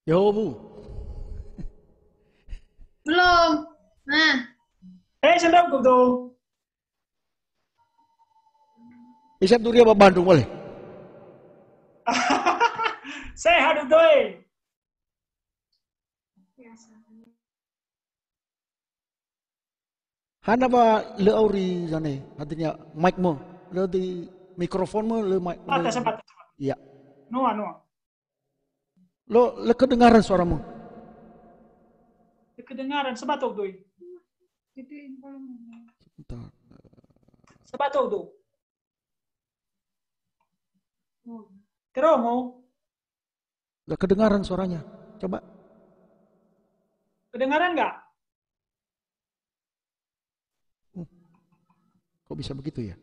Yo Bu, Belum. Nah, Sedap tuh. isap duri apa Bandung boleh? Sehat tuh. Hana ba le auri zane, artinya mic mo, le di mikrofon mo le mic le. Sepat. Iya. Noa. Le kedengaran suaramu. Kedengaran sebatok tuh. Sebentar. Sebatok tuh. Terongo. Le kedengaran suaranya. Coba. Kedengaran nggak? Kok bisa begitu ya?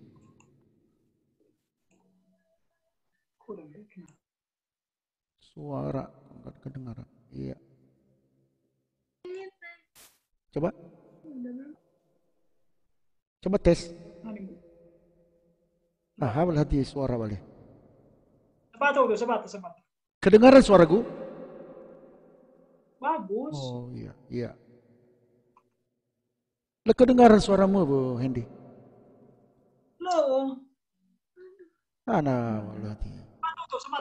Suara nggak kedengaran. Iya. Coba. Coba tes. Ah, hati suara balik. Sebatok tuh, sebat. Kedengaran suaraku? Bagus. Oh iya, iya. Le kedengaran suaramu Bu Hendy. Lo. Ana walati.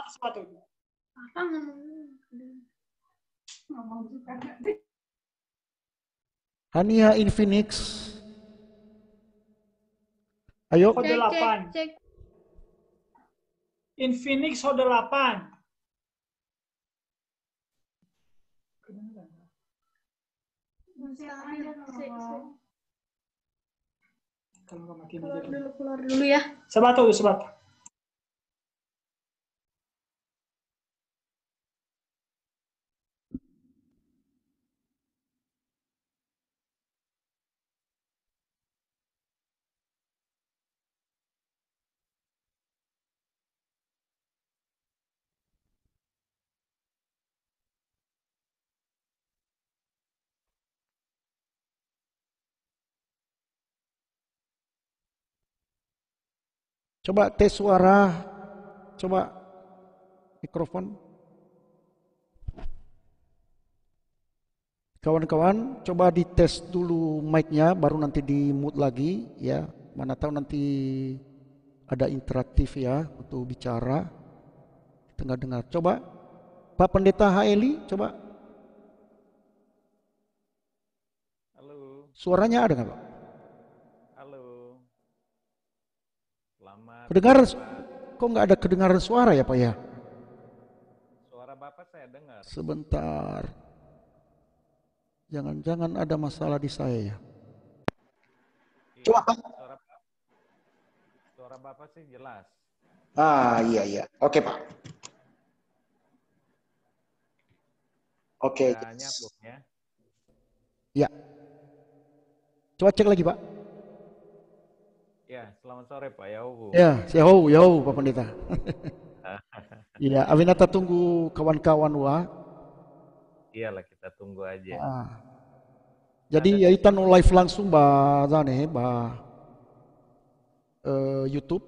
Sebatok tuh. apa ngomong juga. Hania Infinix. Ayo. Hot Cek, 8. cek. Infinix Hot 8. Keluar dulu ya. Sebatok tuh, sebat. Coba tes suara. Coba mikrofon. Kawan-kawan, coba dites dulu mic-nya, baru nanti di mute lagi ya. Mana tahu nanti ada interaktif ya untuk bicara. Tengah dengar. Coba Pak Pendeta Haeli, coba Halo, suaranya ada nggak Pak? halo. Selamat Kedengaran? malam. Kok nggak ada kedengaran suara ya Pak ya? Suara Bapak saya dengar. Sebentar. Jangan-jangan ada masalah di saya ya. Iya, Coba. suara Bapak sih jelas. Ah iya. Oke Pak. Oke. Nggak nyambung ya. Ya. Coba cek lagi Pak. Ya, selamat sore Pak Yaubu. Ya, yau Pak Pendeta. Iya, Awinata tunggu kawan-kawan wa. Iyalah kita tunggu aja. Ah. Jadi ya itu live langsung ba zane ba YouTube.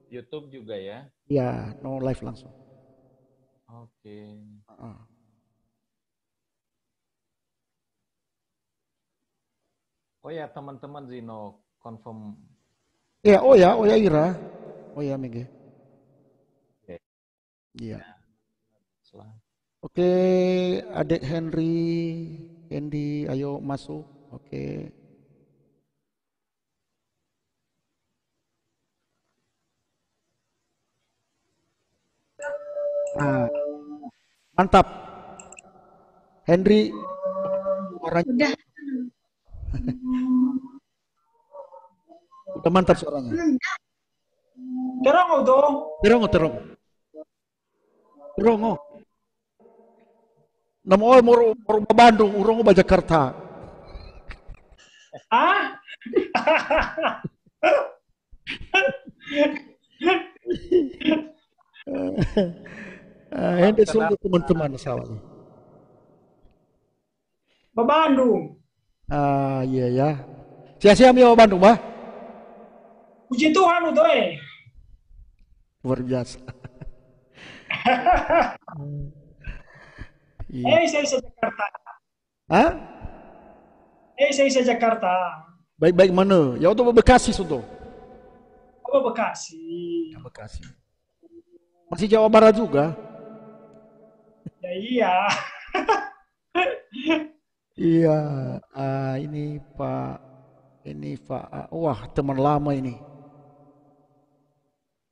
YouTube juga ya. Ya, no live langsung. Oke. Ah. Oh ya teman-teman Zino confirm. Ya, oh ya Ira. Oh ya Mege. Oke. Iya. Selamat. Oke, Adik Hendy, ayo masuk. Oke. Nah, mantap. Henry, suaranya Udah. udah mantap suaranya. Terongo tuh. Terongo. Namo moro Bandung, urang ba Jakarta. Hah? Hendy sungguh teman-teman salah. Bandung. Ah iya ya. Sia-sia mi Bandung bah. Puji Tuhan tuh. Luar biasa. Iya. Saya Jakarta. Hah? Saya Jakarta. Baik-baik mana? Ya untuk Bekasi sudah. Oh, Bekasi. Ya, Bekasi. Masih Jawa Barat juga. Ya iya. Iya. Ini Pak. Wah, teman lama ini.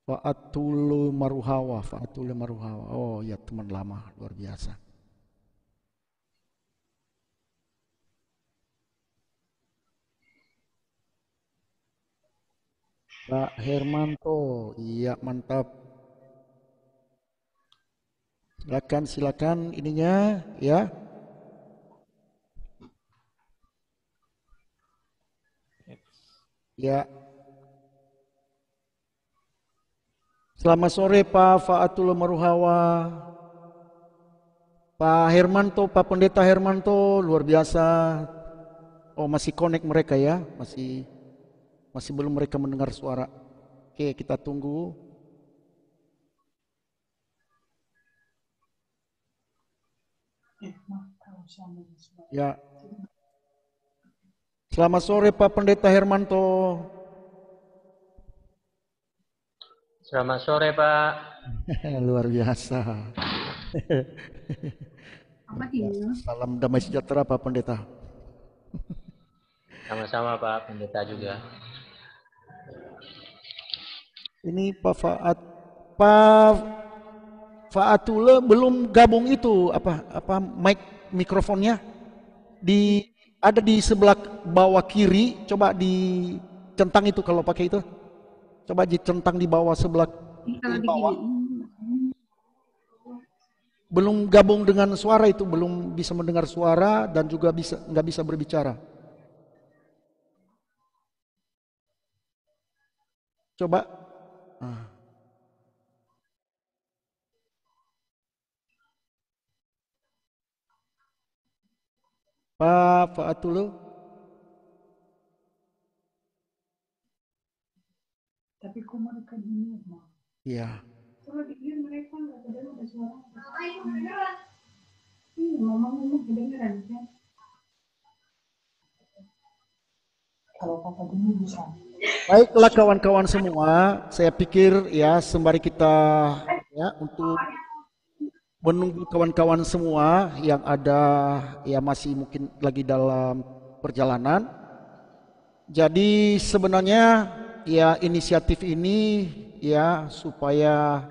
Fa'atulu Maruhawa. Oh ya, teman lama luar biasa. Pak Hermanto, iya mantap. Silakan ininya ya. Ya. Selamat sore Pak Fa'atul Maruhawa. Pak Hermanto, Pak Pendeta Hermanto, luar biasa. Oh, masih connect mereka ya, masih belum mereka mendengar suara. Oke, kita tunggu. Ya. Selamat sore Pak Pendeta Hermanto. Selamat sore Pak. Luar biasa. Apa ini? Salam damai sejahtera Pak Pendeta. Sama-sama Pak Pendeta juga. Ini Pak Faatule belum gabung itu apa mikrofonnya ada di sebelah bawah kiri, coba dicentang itu kalau pakai itu. Coba dicentang di bawah sebelah Kalau di bawah. digini. Belum gabung dengan suara itu, belum bisa mendengar suara dan juga nggak bisa berbicara. Coba. Pak Faatulu. Tapi kok mereka gini, Mak? Iya. Kalau digini mereka nggak kedengeran ada suara. Ngomong kedengeran kan? Kalau Papa dulu bisa. Baiklah kawan-kawan semua, saya pikir ya sembari kita ya untuk menunggu kawan-kawan semua yang ada ya masih mungkin lagi dalam perjalanan. Jadi sebenarnya ya inisiatif ini ya supaya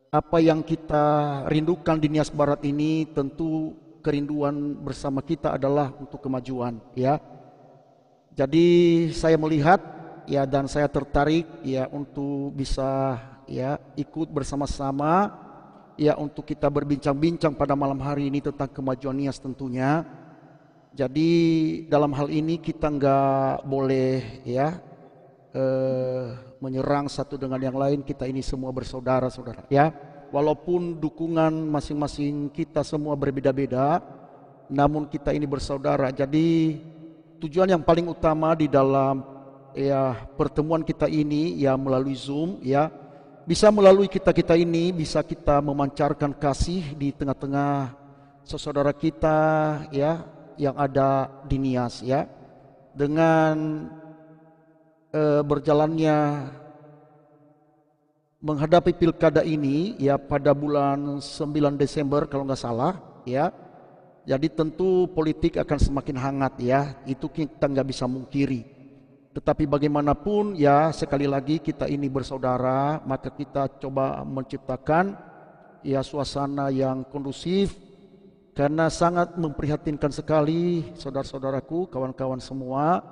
apa yang kita rindukan di Nias Barat ini tentu kerinduan bersama kita adalah untuk kemajuan ya. Jadi saya melihat ya dan saya tertarik ya untuk bisa ya ikut bersama-sama ya untuk kita berbincang-bincang pada malam hari ini tentang kemajuan Nias tentunya. Jadi dalam hal ini kita nggak boleh ya menyerang satu dengan yang lain, kita ini semua bersaudara-saudara ya. Walaupun dukungan masing-masing kita semua berbeda-beda, namun kita ini bersaudara. Jadi tujuan yang paling utama di dalam ya pertemuan kita ini ya melalui Zoom ya, bisa melalui kita ini bisa kita memancarkan kasih di tengah-tengah saudara kita ya yang ada di Nias ya. Dengan berjalannya menghadapi pilkada ini ya pada bulan 9 Desember kalau nggak salah ya. Jadi tentu politik akan semakin hangat ya, itu kita nggak bisa mungkiri. Tetapi bagaimanapun ya sekali lagi kita ini bersaudara, maka kita coba menciptakan ya suasana yang kondusif. Karena sangat memprihatinkan sekali saudara-saudaraku, kawan-kawan semua.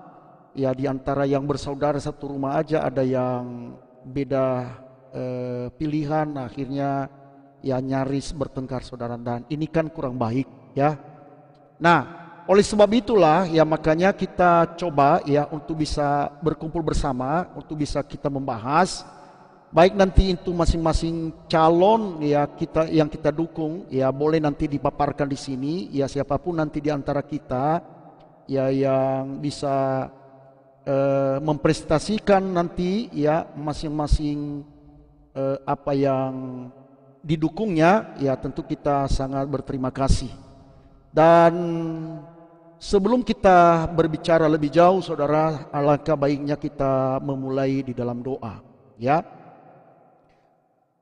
Ya di antara yang bersaudara satu rumah aja ada yang beda pilihan, akhirnya ya nyaris bertengkar saudara, dan ini kan kurang baik ya. Nah oleh sebab itulah ya makanya kita coba ya untuk bisa berkumpul bersama, untuk bisa kita membahas baik nanti itu masing-masing calon ya kita yang kita dukung ya boleh nanti dipaparkan di sini ya, siapapun nanti di antara kita ya yang bisa mempresentasikan nanti ya masing-masing apa yang didukungnya, ya tentu kita sangat berterima kasih. Dan sebelum kita berbicara lebih jauh, saudara, alangkah baiknya kita memulai di dalam doa, ya.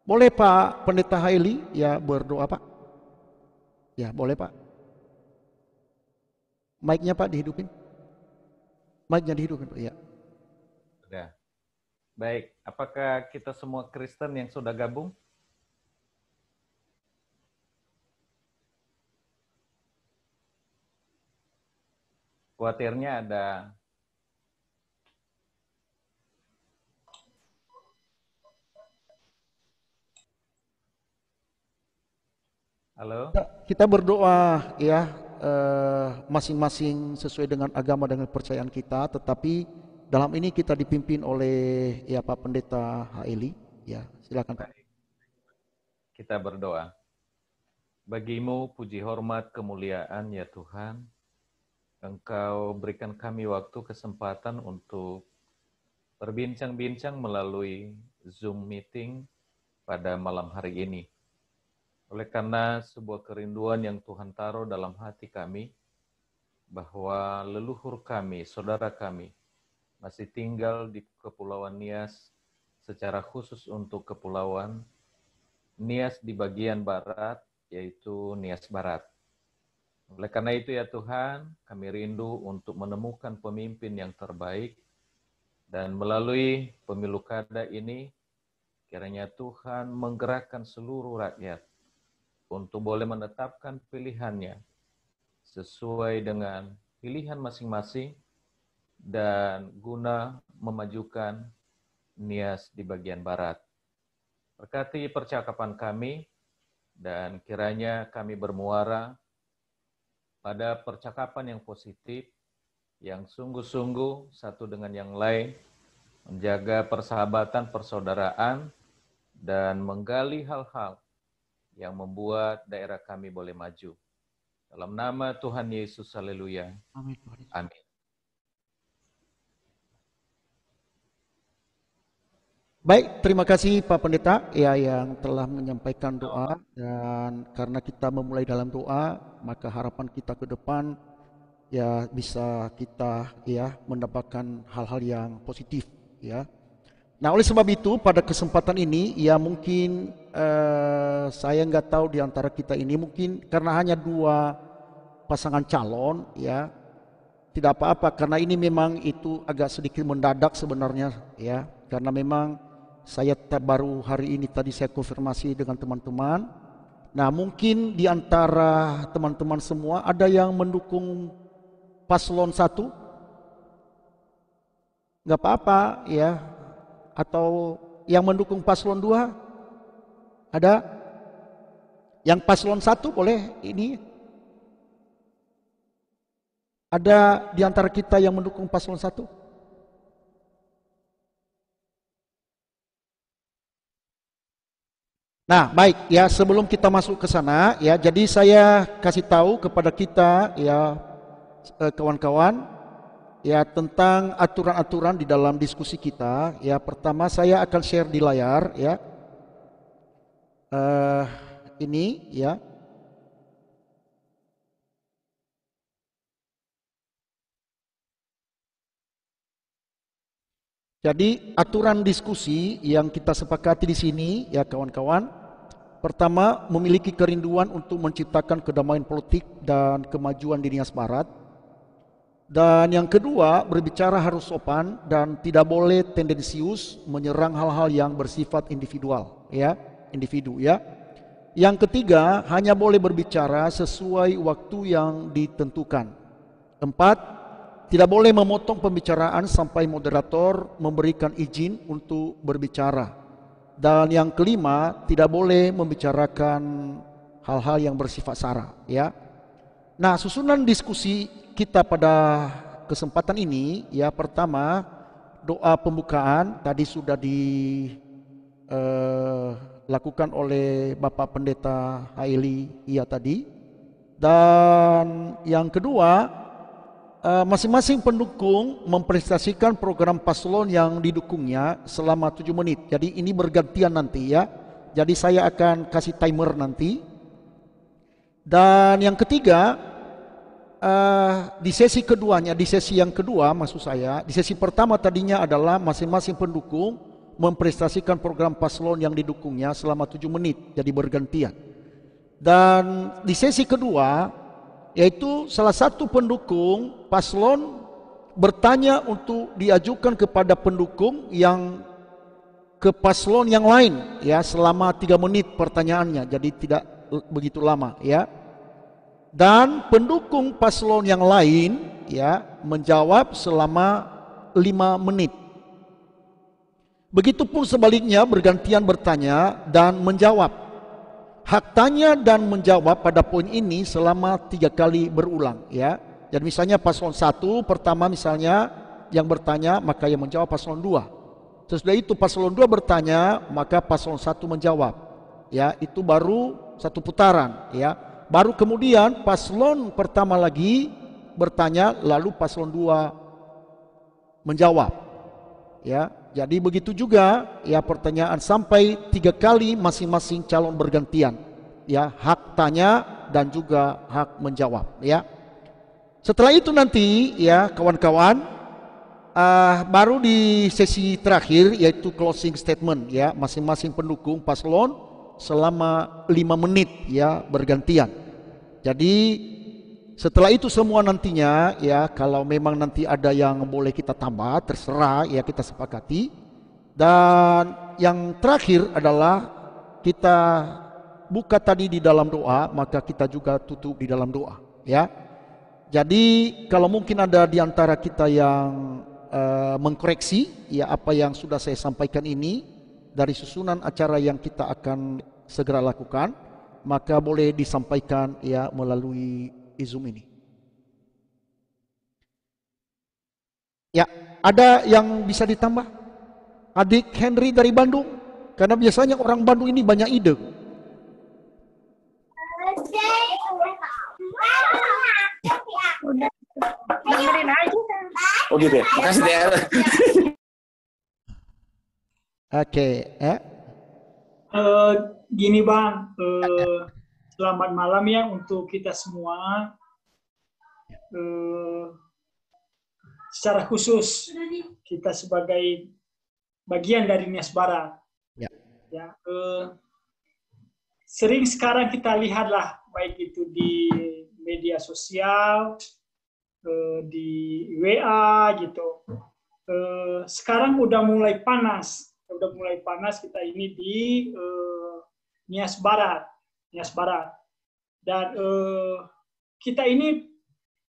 Boleh Pak Pendeta Haili ya berdoa, Pak? Ya, boleh Pak. Mic-nya Pak dihidupin. Mic-nya dihidupin, Pak, ya. Sudah. Baik, apakah kita semua Kristen yang sudah gabung? Khawatirnya ada halo? Kita berdoa ya, masing-masing sesuai dengan agama dan kepercayaan kita, tetapi dalam ini kita dipimpin oleh ya Pak Pendeta Haili. Ya, silakan Pak. Kita berdoa. Bagimu puji hormat kemuliaan ya Tuhan. Engkau berikan kami waktu kesempatan untuk berbincang-bincang melalui Zoom meeting pada malam hari ini. Oleh karena sebuah kerinduan yang Tuhan taruh dalam hati kami, bahwa leluhur kami, saudara kami, masih tinggal di Kepulauan Nias, secara khusus untuk Kepulauan Nias di bagian barat, yaitu Nias Barat. Oleh karena itu ya Tuhan, kami rindu untuk menemukan pemimpin yang terbaik, dan melalui pemilu kada ini, kiranya Tuhan menggerakkan seluruh rakyat untuk boleh menetapkan pilihannya sesuai dengan pilihan masing-masing dan guna memajukan Nias di bagian barat. Berkati percakapan kami dan kiranya kami bermuara pada percakapan yang positif, yang sungguh-sungguh satu dengan yang lain, menjaga persahabatan, persaudaraan, dan menggali hal-hal yang membuat daerah kami boleh maju. Dalam nama Tuhan Yesus, haleluya. Amin. Amin. Baik, terima kasih Pak Pendeta ya yang telah menyampaikan doa, dan karena kita memulai dalam doa, maka harapan kita ke depan ya bisa kita ya mendapatkan hal-hal yang positif ya. Nah, oleh sebab itu pada kesempatan ini ya mungkin saya nggak tahu di antara kita ini, mungkin karena hanya 2 pasangan calon ya, tidak apa-apa karena ini memang itu agak sedikit mendadak sebenarnya ya, karena memang saya baru hari ini tadi saya konfirmasi dengan teman-teman. Nah, mungkin di antara teman-teman semua ada yang mendukung paslon 1? Nggak apa-apa ya. Atau yang mendukung paslon 2? Ada? Yang paslon 1 boleh ini? Ada di antara kita yang mendukung paslon 1? Nah, baik ya, sebelum kita masuk ke sana ya, jadi saya kasih tahu kepada kita ya kawan-kawan ya tentang aturan-aturan di dalam diskusi kita. Ya, pertama saya akan share di layar ya. Ini ya. Jadi aturan diskusi yang kita sepakati di sini ya kawan-kawan. Pertama, memiliki kerinduan untuk menciptakan kedamaian politik dan kemajuan di Nias Barat. Dan yang kedua, berbicara harus sopan dan tidak boleh tendensius menyerang hal-hal yang bersifat individual ya, individu ya. Yang ketiga, hanya boleh berbicara sesuai waktu yang ditentukan. 4, tidak boleh memotong pembicaraan sampai moderator memberikan izin untuk berbicara. Dan yang kelima, tidak boleh membicarakan hal-hal yang bersifat sara ya. Nah, susunan diskusi kita pada kesempatan ini ya, pertama doa pembukaan tadi sudah dilakukan oleh Bapak Pendeta Haili ya tadi. Dan yang kedua, masing-masing pendukung mempresentasikan program paslon yang didukungnya selama 7 menit. Jadi ini bergantian nanti ya. Jadi saya akan kasih timer nanti. Dan yang ketiga, di sesi keduanya, di sesi yang kedua maksud saya, di sesi pertama tadinya adalah masing-masing pendukung mempresentasikan program paslon yang didukungnya selama 7 menit, jadi bergantian. Dan di sesi kedua, yaitu salah satu pendukung paslon bertanya untuk diajukan kepada pendukung yang ke paslon yang lain, ya, selama 3 menit pertanyaannya, jadi tidak begitu lama, ya. Dan pendukung paslon yang lain, ya, menjawab selama 5 menit. Begitupun sebaliknya, bergantian bertanya dan menjawab. Hak tanya dan menjawab pada poin ini selama 3 kali berulang, ya. Jadi misalnya paslon 1 pertama misalnya yang bertanya, maka yang menjawab paslon 2. Sesudah itu paslon 2 bertanya, maka paslon 1 menjawab. Ya, itu baru satu putaran, ya. Baru kemudian paslon pertama lagi bertanya, lalu paslon 2 menjawab. Ya, jadi begitu juga, ya, pertanyaan sampai 3 kali masing-masing calon bergantian. Ya, hak tanya dan juga hak menjawab, ya. Setelah itu nanti, ya, kawan-kawan, baru di sesi terakhir yaitu closing statement, ya, masing-masing pendukung paslon selama 5 menit, ya, bergantian. Jadi setelah itu semua nantinya, ya, kalau memang nanti ada yang boleh kita tambah, terserah, ya, kita sepakati. Dan yang terakhir adalah kita buka tadi di dalam doa, maka kita juga tutup di dalam doa, ya. Jadi kalau mungkin ada di antara kita yang mengkoreksi, ya, apa yang sudah saya sampaikan ini dari susunan acara yang kita akan segera lakukan, maka boleh disampaikan, ya, melalui Zoom ini. Ya, ada yang bisa ditambah? Adik Henry dari Bandung, karena biasanya orang Bandung ini banyak ide. Udah dengerin aja. Oh gitu ya, makasih deh. Oke, Gini Bang, selamat malam ya untuk kita semua. Secara khusus kita sebagai bagian dari Nias Barat. Ya. Ya, sering sekarang kita lihatlah, baik itu di media sosial, di WA gitu. Sekarang udah mulai panas kita ini di Nias Barat. Dan kita ini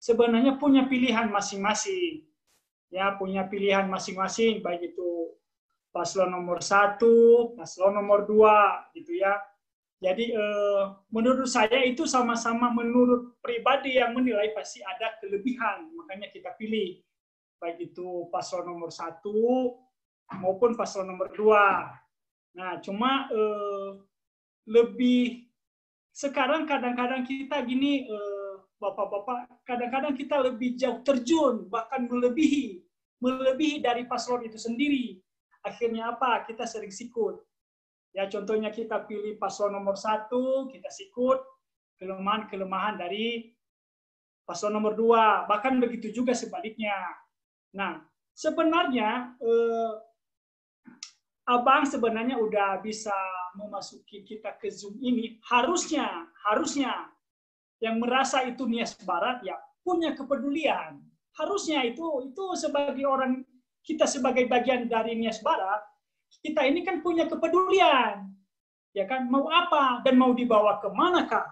sebenarnya punya pilihan masing-masing. Ya, punya pilihan masing-masing, baik itu paslon nomor 1, paslon nomor 2 gitu ya. Jadi menurut saya itu sama-sama menurut pribadi yang menilai pasti ada kelebihan, makanya kita pilih baik itu paslon nomor 1 maupun paslon nomor 2. Nah, cuma lebih sekarang kadang-kadang kita gini, Bapak-bapak, kadang-kadang kita lebih jauh terjun, bahkan melebihi dari paslon itu sendiri. Akhirnya apa? Kita sering sikut. Ya, contohnya kita pilih paslon nomor 1, kita sikut kelemahan-kelemahan dari paslon nomor 2. Bahkan begitu juga sebaliknya. Nah, sebenarnya Abang sebenarnya udah bisa memasuki kita ke Zoom ini. Harusnya yang merasa itu Nias Barat ya punya kepedulian. Harusnya itu sebagai orang, kita sebagai bagian dari Nias Barat, kita ini kan punya kepedulian. Ya kan, mau apa dan mau dibawa kemanakah?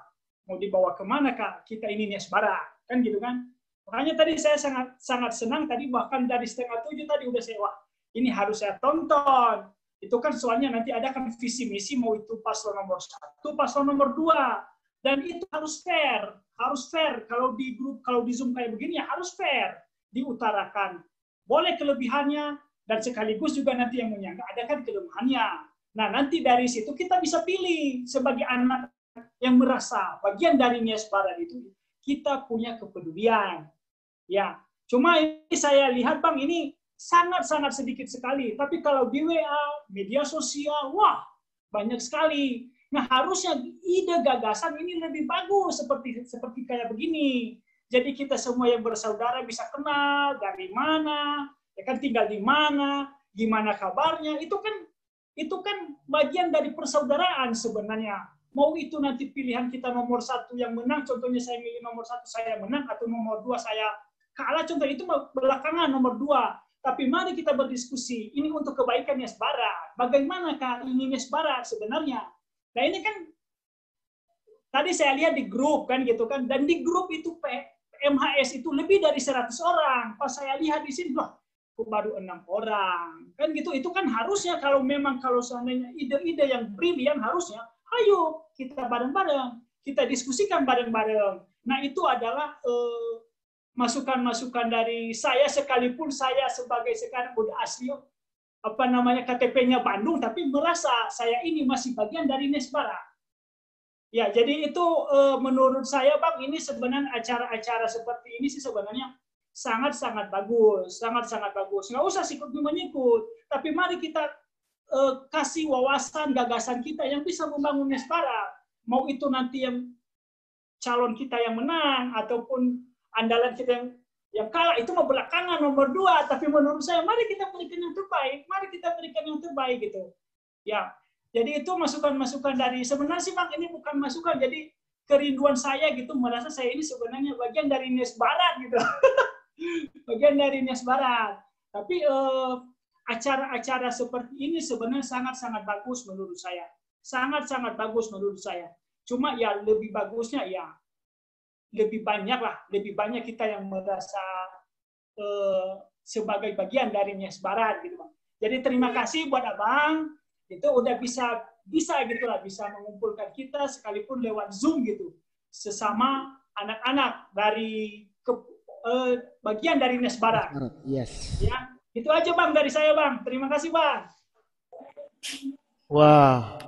Mau dibawa kemanakah kita ini Nias Barat? Kan gitu kan? Makanya tadi saya sangat senang tadi, bahkan dari 6:30 tadi udah saya, wah, ini harus saya tonton. Itu kan soalnya nanti ada kan visi misi, mau itu paslon nomor 1, paslon nomor 2. Dan itu harus fair. Kalau di grup, kalau di Zoom kayak begini ya harus fair. Diutarakan. Boleh kelebihannya, dan sekaligus juga nanti yang menyangka ada kan kelemahannya. Nah, nanti dari situ kita bisa pilih sebagai anak yang merasa bagian dari Nias Barat itu, kita punya kepedulian. Ya, cuma ini saya lihat Bang, ini sangat-sangat sedikit sekali. Tapi kalau di WA, media sosial, wah, banyak sekali. Nah, harusnya ide gagasan ini lebih bagus seperti kayak begini. Jadi kita semua yang bersaudara bisa kenal dari mana, ya kan, tinggal di mana, gimana kabarnya. Itu kan bagian dari persaudaraan sebenarnya. Mau itu nanti pilihan kita nomor 1 yang menang, contohnya saya milih nomor 1 saya menang, atau nomor 2 saya kalah, contoh itu belakangan nomor 2. Tapi mari kita berdiskusi, ini untuk kebaikan Nias Barat. Bagaimanakah ini Nias Barat sebenarnya? Nah ini kan, tadi saya lihat di grup kan gitu kan, dan di grup itu MHS itu lebih dari 100 orang. Pas saya lihat di sini, wah, baru 6 orang. Kan gitu, itu kan harusnya kalau seandainya ide-ide yang brilian, harusnya, ayo kita bareng-bareng, kita diskusikan bareng-bareng. Nah itu adalah masukan-masukan dari saya, sekalipun saya sebagai sekarang udah asli KTP-nya Bandung, tapi merasa saya ini masih bagian dari Nias Barat. Ya, jadi itu menurut saya Bang, ini sebenarnya acara-acara seperti ini sih sebenarnya sangat-sangat bagus, sangat-sangat bagus. Nggak usah sikut-menyikut, tapi mari kita kasih wawasan, gagasan kita yang bisa membangun Nias Barat. Mau itu nanti yang calon kita yang menang, ataupun andalan kita yang kalah, itu mau belakangan nomor 2, tapi menurut saya mari kita berikan yang terbaik, gitu. Ya, jadi itu masukan-masukan dari, sebenarnya sih Bang, ini bukan masukan, jadi kerinduan saya gitu, merasa saya ini sebenarnya bagian dari Nias Barat gitu. Bagian dari Nias Barat. Tapi acara-acara seperti ini sebenarnya sangat-sangat bagus menurut saya. Sangat-sangat bagus menurut saya. Cuma ya lebih bagusnya ya lebih banyak kita yang merasa sebagai bagian dari Nias Barat gitu Bang. Jadi terima kasih buat Abang, itu udah bisa gitulah, bisa mengumpulkan kita sekalipun lewat Zoom gitu, sesama anak-anak dari bagian dari Nias Barat. Yes. Ya, itu aja Bang dari saya Bang. Terima kasih Bang. Wah,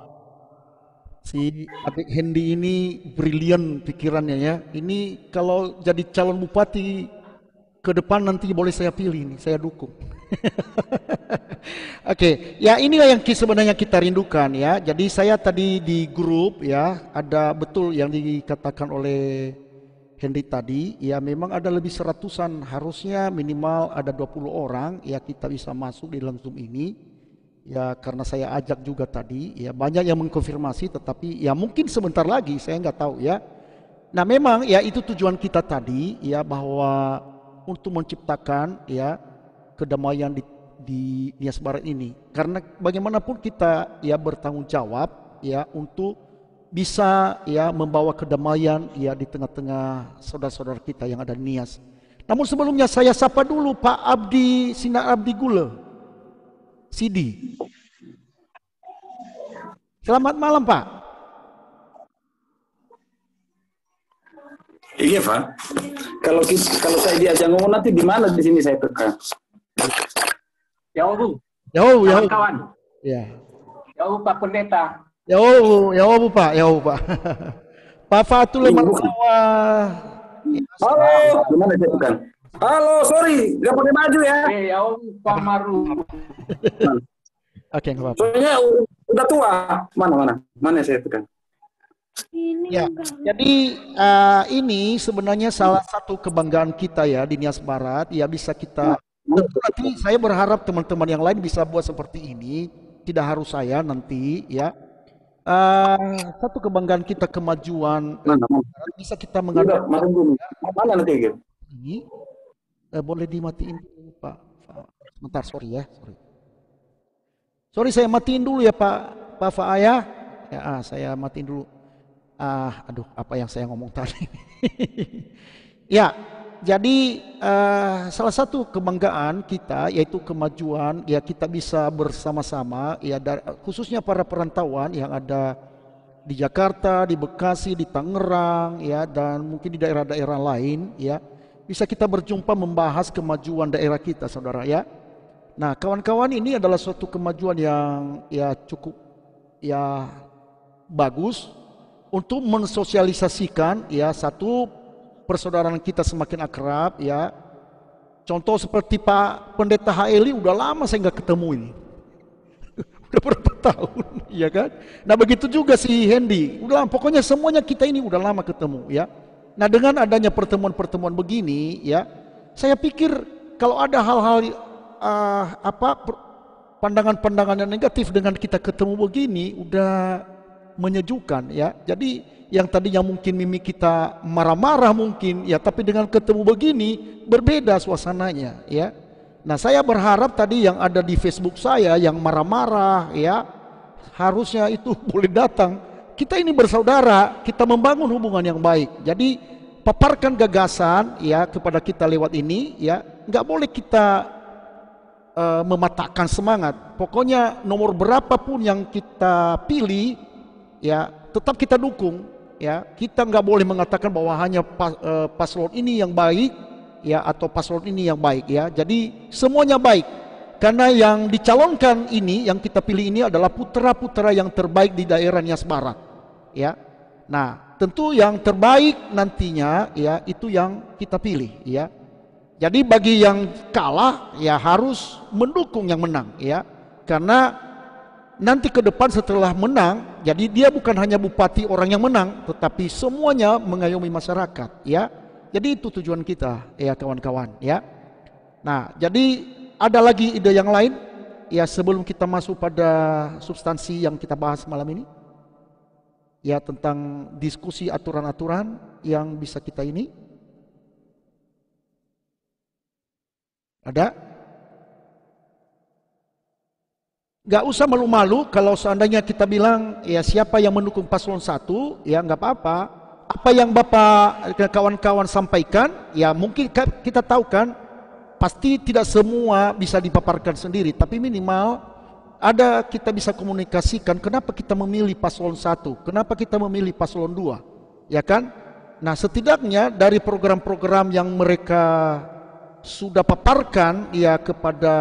si adik Hendy ini brilian pikirannya ya. Ini kalau jadi calon bupati ke depan nanti boleh saya pilih nih, saya dukung. Oke, ya inilah yang sebenarnya kita rindukan ya. Jadi saya tadi di grup ya, ada betul yang dikatakan oleh Hendy tadi, ya memang ada lebih 100-an, harusnya minimal ada 20 orang ya kita bisa masuk di dalam Zoom ini. Ya karena saya ajak juga tadi, ya banyak yang mengkonfirmasi, tetapi ya mungkin sebentar lagi, saya nggak tahu ya. Nah memang ya itu tujuan kita tadi ya, bahwa untuk menciptakan ya kedamaian di Nias Barat ini. Karena bagaimanapun kita ya bertanggung jawab ya untuk bisa ya membawa kedamaian ya di tengah-tengah saudara-saudara kita yang ada di Nias. Namun sebelumnya saya sapa dulu Pak Abdi Sinar Abdi Gule. Sidi. Selamat malam Pak. Iya Pak. Kalau saya diajak ngomong nanti di mana di sini saya tekan. Jauh Bu. Jauh. Kawan. Ya. Jauh Pak Pendeta. Jauh Pak. Pak Fatul Marsawa. Halo, di mana saya tekan? Halo, sorry, nggak pakai baju ya. Jauh Pak Maru. Oke, nggak apa-apa. Soalnya udah tua. Mana saya tekan? Ya, jadi ini sebenarnya salah satu kebanggaan kita ya di Nias Barat. Ya bisa kita, tentu nanti saya berharap teman-teman yang lain bisa buat seperti ini. Tidak harus saya nanti ya. Satu kebanggaan kita, kemajuan Mana? bisa kita mengadakan Mana nanti gitu? ini. Boleh dimatiin dulu Pak. Sebentar, sorry ya. Sorry saya matiin dulu ya Pak Faaya. Ya, saya matiin dulu. Aduh, apa yang saya ngomong tadi? Ya, jadi salah satu kebanggaan kita yaitu kemajuan ya kita bisa bersama-sama ya, khususnya para perantauan yang ada di Jakarta, di Bekasi, di Tangerang ya, dan mungkin di daerah-daerah lain ya, bisa kita berjumpa membahas kemajuan daerah kita saudara ya. Nah kawan-kawan, ini adalah suatu kemajuan yang ya cukup ya bagus untuk mensosialisasikan ya satu persaudaraan kita semakin akrab ya. Contoh seperti Pak Pendeta Haeli, udah lama saya nggak ketemu ini. Udah berapa tahun, ya kan? Nah begitu juga si Hendy. Udah lama, pokoknya semuanya kita ini udah lama ketemu, ya. Nah dengan adanya pertemuan-pertemuan begini, ya, saya pikir kalau ada hal-hal pandangan-pandangan yang negatif dengan kita ketemu begini, udah menyejukkan, ya. Jadi yang tadinya mungkin mimik kita marah-marah mungkin, ya, tapi dengan ketemu begini berbeda suasananya, ya. Nah saya berharap tadi yang ada di Facebook saya yang marah-marah, ya, harusnya itu boleh datang. Kita ini bersaudara, kita membangun hubungan yang baik. Jadi paparkan gagasan, ya, kepada kita lewat ini, ya, nggak boleh kita mematahkan semangat. Pokoknya nomor berapapun yang kita pilih, ya, tetap kita dukung, ya. Kita nggak boleh mengatakan bahwa hanya paslon ini yang baik, ya, atau paslon ini yang baik, ya. Jadi semuanya baik. Karena yang dicalonkan ini, yang kita pilih ini adalah putra-putra yang terbaik di daerah Nias Barat, ya. Nah, tentu yang terbaik nantinya, ya, itu yang kita pilih, ya. Jadi bagi yang kalah, ya, harus mendukung yang menang, ya. Karena nanti ke depan setelah menang, jadi dia bukan hanya bupati orang yang menang, tetapi semuanya mengayomi masyarakat, ya. Jadi itu tujuan kita, ya, kawan-kawan, ya. Nah, jadi ada lagi ide yang lain, ya, sebelum kita masuk pada substansi yang kita bahas malam ini, ya, tentang diskusi aturan-aturan yang bisa kita ini. Ada? Gak usah malu-malu kalau seandainya kita bilang, ya, siapa yang mendukung paslon 1, ya, nggak apa-apa. Apa yang Bapak kawan-kawan sampaikan, ya, mungkin kita tahu kan, pasti tidak semua bisa dipaparkan sendiri, tapi minimal ada kita bisa komunikasikan kenapa kita memilih paslon 1, kenapa kita memilih paslon 2, ya kan? Nah, setidaknya dari program-program yang mereka sudah paparkan, ya, kepada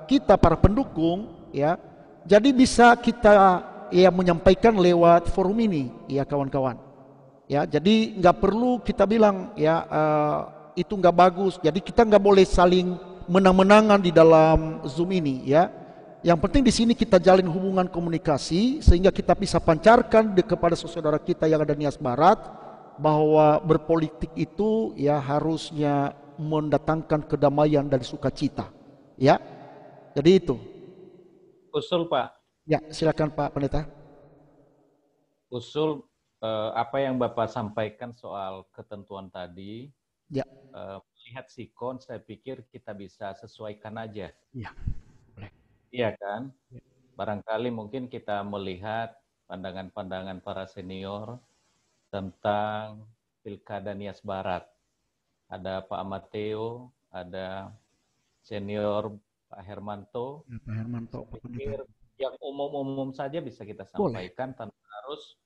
kita para pendukung, ya, jadi bisa kita, ya, menyampaikan lewat forum ini, ya, kawan-kawan, ya. Jadi nggak perlu kita bilang, ya, itu nggak bagus. Jadi kita nggak boleh saling menang-menangan di dalam Zoom ini, ya. Yang penting di sini kita jalin hubungan komunikasi sehingga kita bisa pancarkan kepada saudara kita yang ada di Nias Barat bahwa berpolitik itu, ya, harusnya mendatangkan kedamaian dan sukacita, ya. Jadi itu. Usul Pak. Ya, silakan Pak Pendeta. Usul apa yang Bapak sampaikan soal ketentuan tadi, Ya. Melihat sikon, saya pikir kita bisa sesuaikan aja. Ya, boleh. Iya kan? Barangkali mungkin kita melihat pandangan-pandangan para senior tentang Pilkada Nias Barat. Ada Pak Amateo, ada senior Pak Hermanto. Ya, Pak Hermanto, Pak Pendeta. Yang umum-umum saja bisa kita sampaikan tanpa harus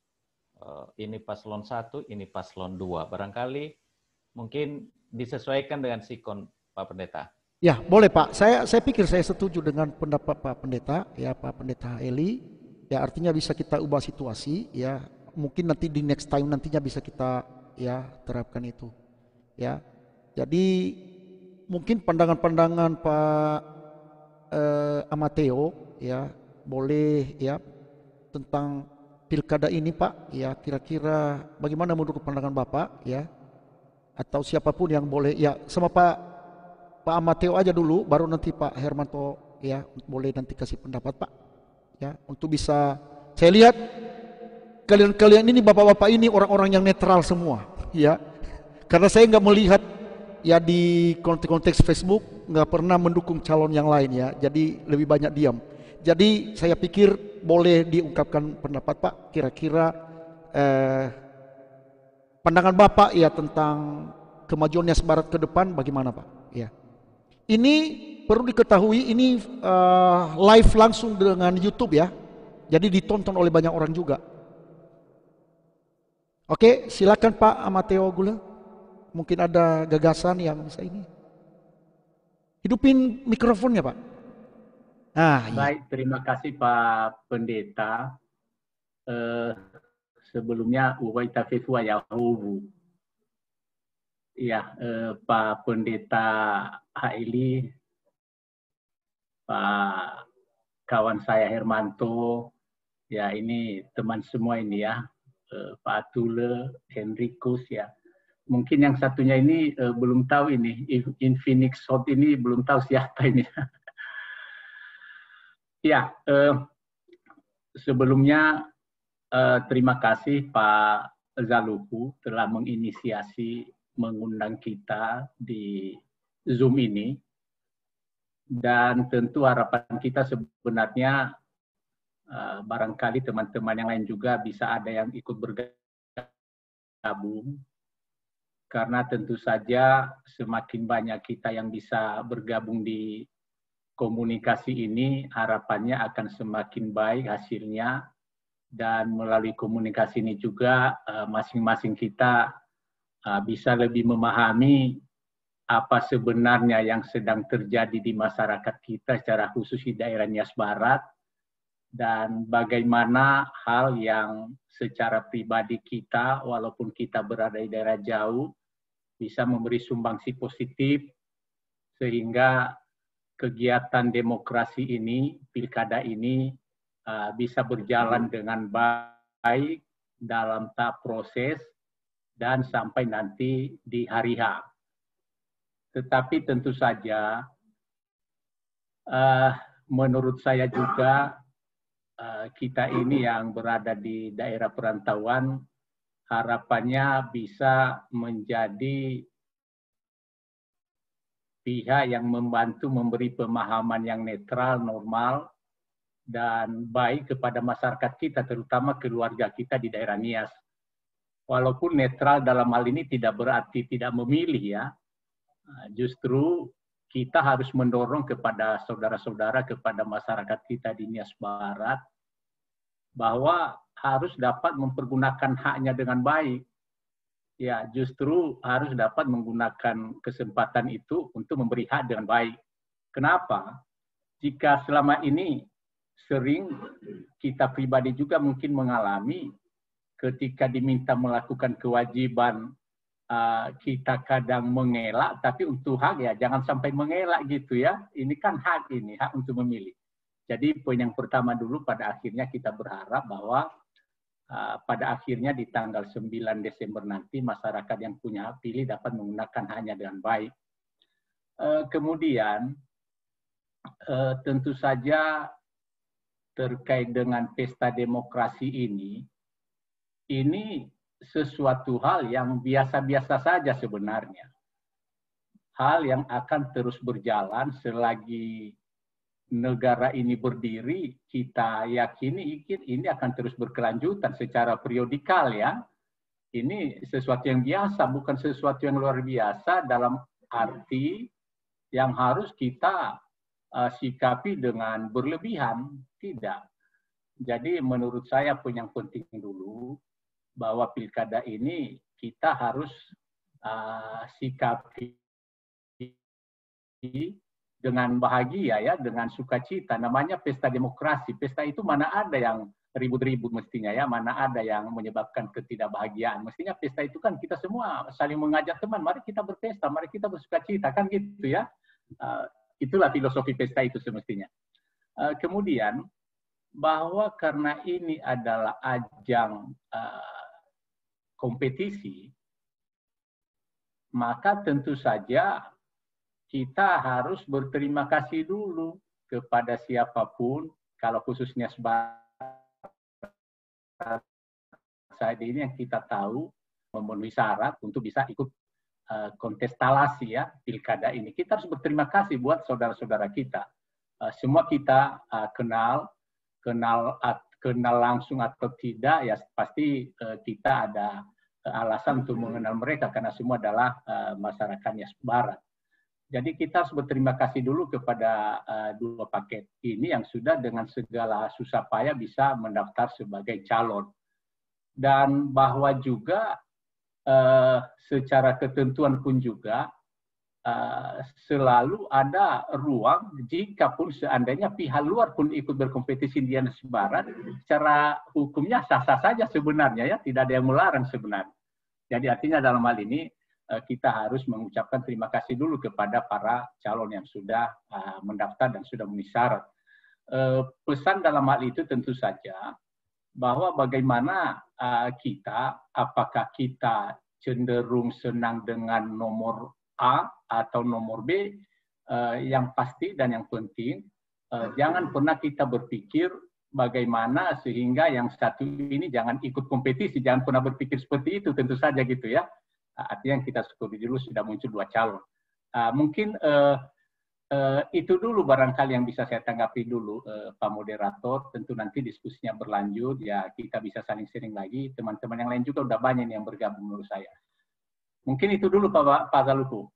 ini paslon 1, ini paslon 2. Barangkali mungkin disesuaikan dengan sikon Pak Pendeta. Ya, boleh Pak. Saya pikir saya setuju dengan pendapat Pak Pendeta, ya, Pak Pendeta Eli. Ya, artinya bisa kita ubah situasi, ya. Mungkin nanti di next time nantinya bisa kita, ya, terapkan itu. Ya. Jadi mungkin pandangan-pandangan Pak Amateo, ya, boleh, ya, tentang pilkada ini Pak, ya, kira-kira bagaimana menurut pandangan Bapak, ya, atau siapapun yang boleh, ya, sama Pak Amateo aja dulu, baru nanti Pak Hermanto, ya, boleh nanti kasih pendapat Pak, ya, untuk bisa, saya lihat kalian ini bapak-bapak ini orang-orang yang netral semua, ya, karena saya nggak melihat, ya, di konteks Facebook nggak pernah mendukung calon yang lain, ya, jadi lebih banyak diam. Jadi saya pikir boleh diungkapkan pendapat Pak, kira-kira pandangan Bapak, ya, tentang kemajuan Nias Barat ke depan bagaimana Pak? Ya. Ini perlu diketahui, ini live langsung dengan YouTube, ya. Jadi ditonton oleh banyak orang juga. Oke, silakan Pak Amateo Gula. Mungkin ada gagasan yang bisa ini. Hidupin mikrofonnya Pak. Nah, Baik, terima kasih Pak Pendeta. Sebelumnya Uwaita Feswa Yahubu. Iya, Pak Pendeta Haili, Pak kawan saya Hermanto, ya ini teman semua ini ya, Pak Atule, Henrikus ya. Mungkin yang satunya ini belum tahu ini, Infinix Hot ini belum tahu siapa ini. Ya, sebelumnya terima kasih Pak Zaluku telah menginisiasi mengundang kita di Zoom ini. Dan tentu harapan kita sebenarnya barangkali teman-teman yang lain juga bisa ada yang ikut bergabung. Karena tentu saja semakin banyak kita yang bisa bergabung di komunikasi ini, harapannya akan semakin baik hasilnya. Dan melalui komunikasi ini juga masing-masing kita bisa lebih memahami apa sebenarnya yang sedang terjadi di masyarakat kita secara khusus di daerah Nias Barat, dan bagaimana hal yang secara pribadi kita, walaupun kita berada di daerah jauh, bisa memberi sumbangsi positif sehingga kegiatan demokrasi ini, pilkada ini bisa berjalan dengan baik dalam tahap proses dan sampai nanti di hari H. Tetapi tentu saja menurut saya juga kita ini yang berada di daerah perantauan harapannya bisa menjadi pihak yang membantu memberi pemahaman yang netral, normal, dan baik kepada masyarakat kita, terutama keluarga kita di daerah Nias. Walaupun netral dalam hal ini tidak berarti tidak memilih ya, justru kita harus mendorong kepada saudara-saudara, kepada masyarakat kita di Nias Barat, bahwa harus dapat mempergunakan haknya dengan baik. Ya, justru harus dapat menggunakan kesempatan itu untuk memberi hak dengan baik. Kenapa? Jika selama ini sering kita pribadi juga mungkin mengalami ketika diminta melakukan kewajiban, kita kadang mengelak, tapi untuk hak ya jangan sampai mengelak gitu ya. Ini kan hak ini, hak untuk memilih. Jadi poin yang pertama dulu pada akhirnya kita berharap bahwa pada akhirnya di tanggal 9 Desember nanti masyarakat yang punya hak pilih dapat menggunakan haknya dengan baik. Kemudian tentu saja terkait dengan pesta demokrasi ini sesuatu hal yang biasa-biasa saja sebenarnya. Hal yang akan terus berjalan selagi negara ini berdiri, kita yakini ini akan terus berkelanjutan secara periodikal ya. Ini sesuatu yang biasa, bukan sesuatu yang luar biasa dalam arti yang harus kita sikapi dengan berlebihan, tidak. Jadi menurut saya pun yang penting dulu bahwa pilkada ini kita harus sikapi dengan bahagia ya, dengan sukacita. Namanya pesta demokrasi. Pesta itu mana ada yang ribut-ribut mestinya ya, mana ada yang menyebabkan ketidakbahagiaan. Mestinya pesta itu kan kita semua saling mengajak teman, mari kita berpesta, mari kita bersukacita, kan gitu ya. Itulah filosofi pesta itu semestinya. Kemudian bahwa karena ini adalah ajang kompetisi, maka tentu saja kita harus berterima kasih dulu kepada siapapun, kalau khususnya saat ini yang kita tahu memenuhi syarat untuk bisa ikut kontestasi ya pilkada ini. Kita harus berterima kasih buat saudara-saudara kita. Semua kita kenal langsung atau tidak ya pasti kita ada alasan untuk mengenal mereka karena semua adalah masyarakat Nias Barat. Jadi kita harus berterima kasih dulu kepada dua paket ini yang sudah dengan segala susah payah bisa mendaftar sebagai calon. Dan bahwa juga secara ketentuan pun juga selalu ada ruang jika pun seandainya pihak luar pun ikut berkompetisi di Nias Barat, secara hukumnya sah-sah saja sebenarnya ya, tidak ada yang melarang sebenarnya. Jadi artinya dalam hal ini kita harus mengucapkan terima kasih dulu kepada para calon yang sudah mendaftar dan sudah memenuhi syarat. Pesan dalam hal itu tentu saja bahwa bagaimana kita, apakah kita cenderung senang dengan nomor A atau nomor B, yang pasti dan yang penting, jangan pernah kita berpikir bagaimana sehingga yang satu ini jangan ikut kompetisi, jangan pernah berpikir seperti itu, tentu saja gitu ya. Artinya yang kita syukuri dulu sudah muncul 2 calon. Mungkin itu dulu barangkali yang bisa saya tanggapi dulu, Pak Moderator. Tentu nanti diskusinya berlanjut, ya kita bisa saling sharing lagi. Teman-teman yang lain juga udah banyak yang bergabung menurut saya. Mungkin itu dulu Pak Zaluku.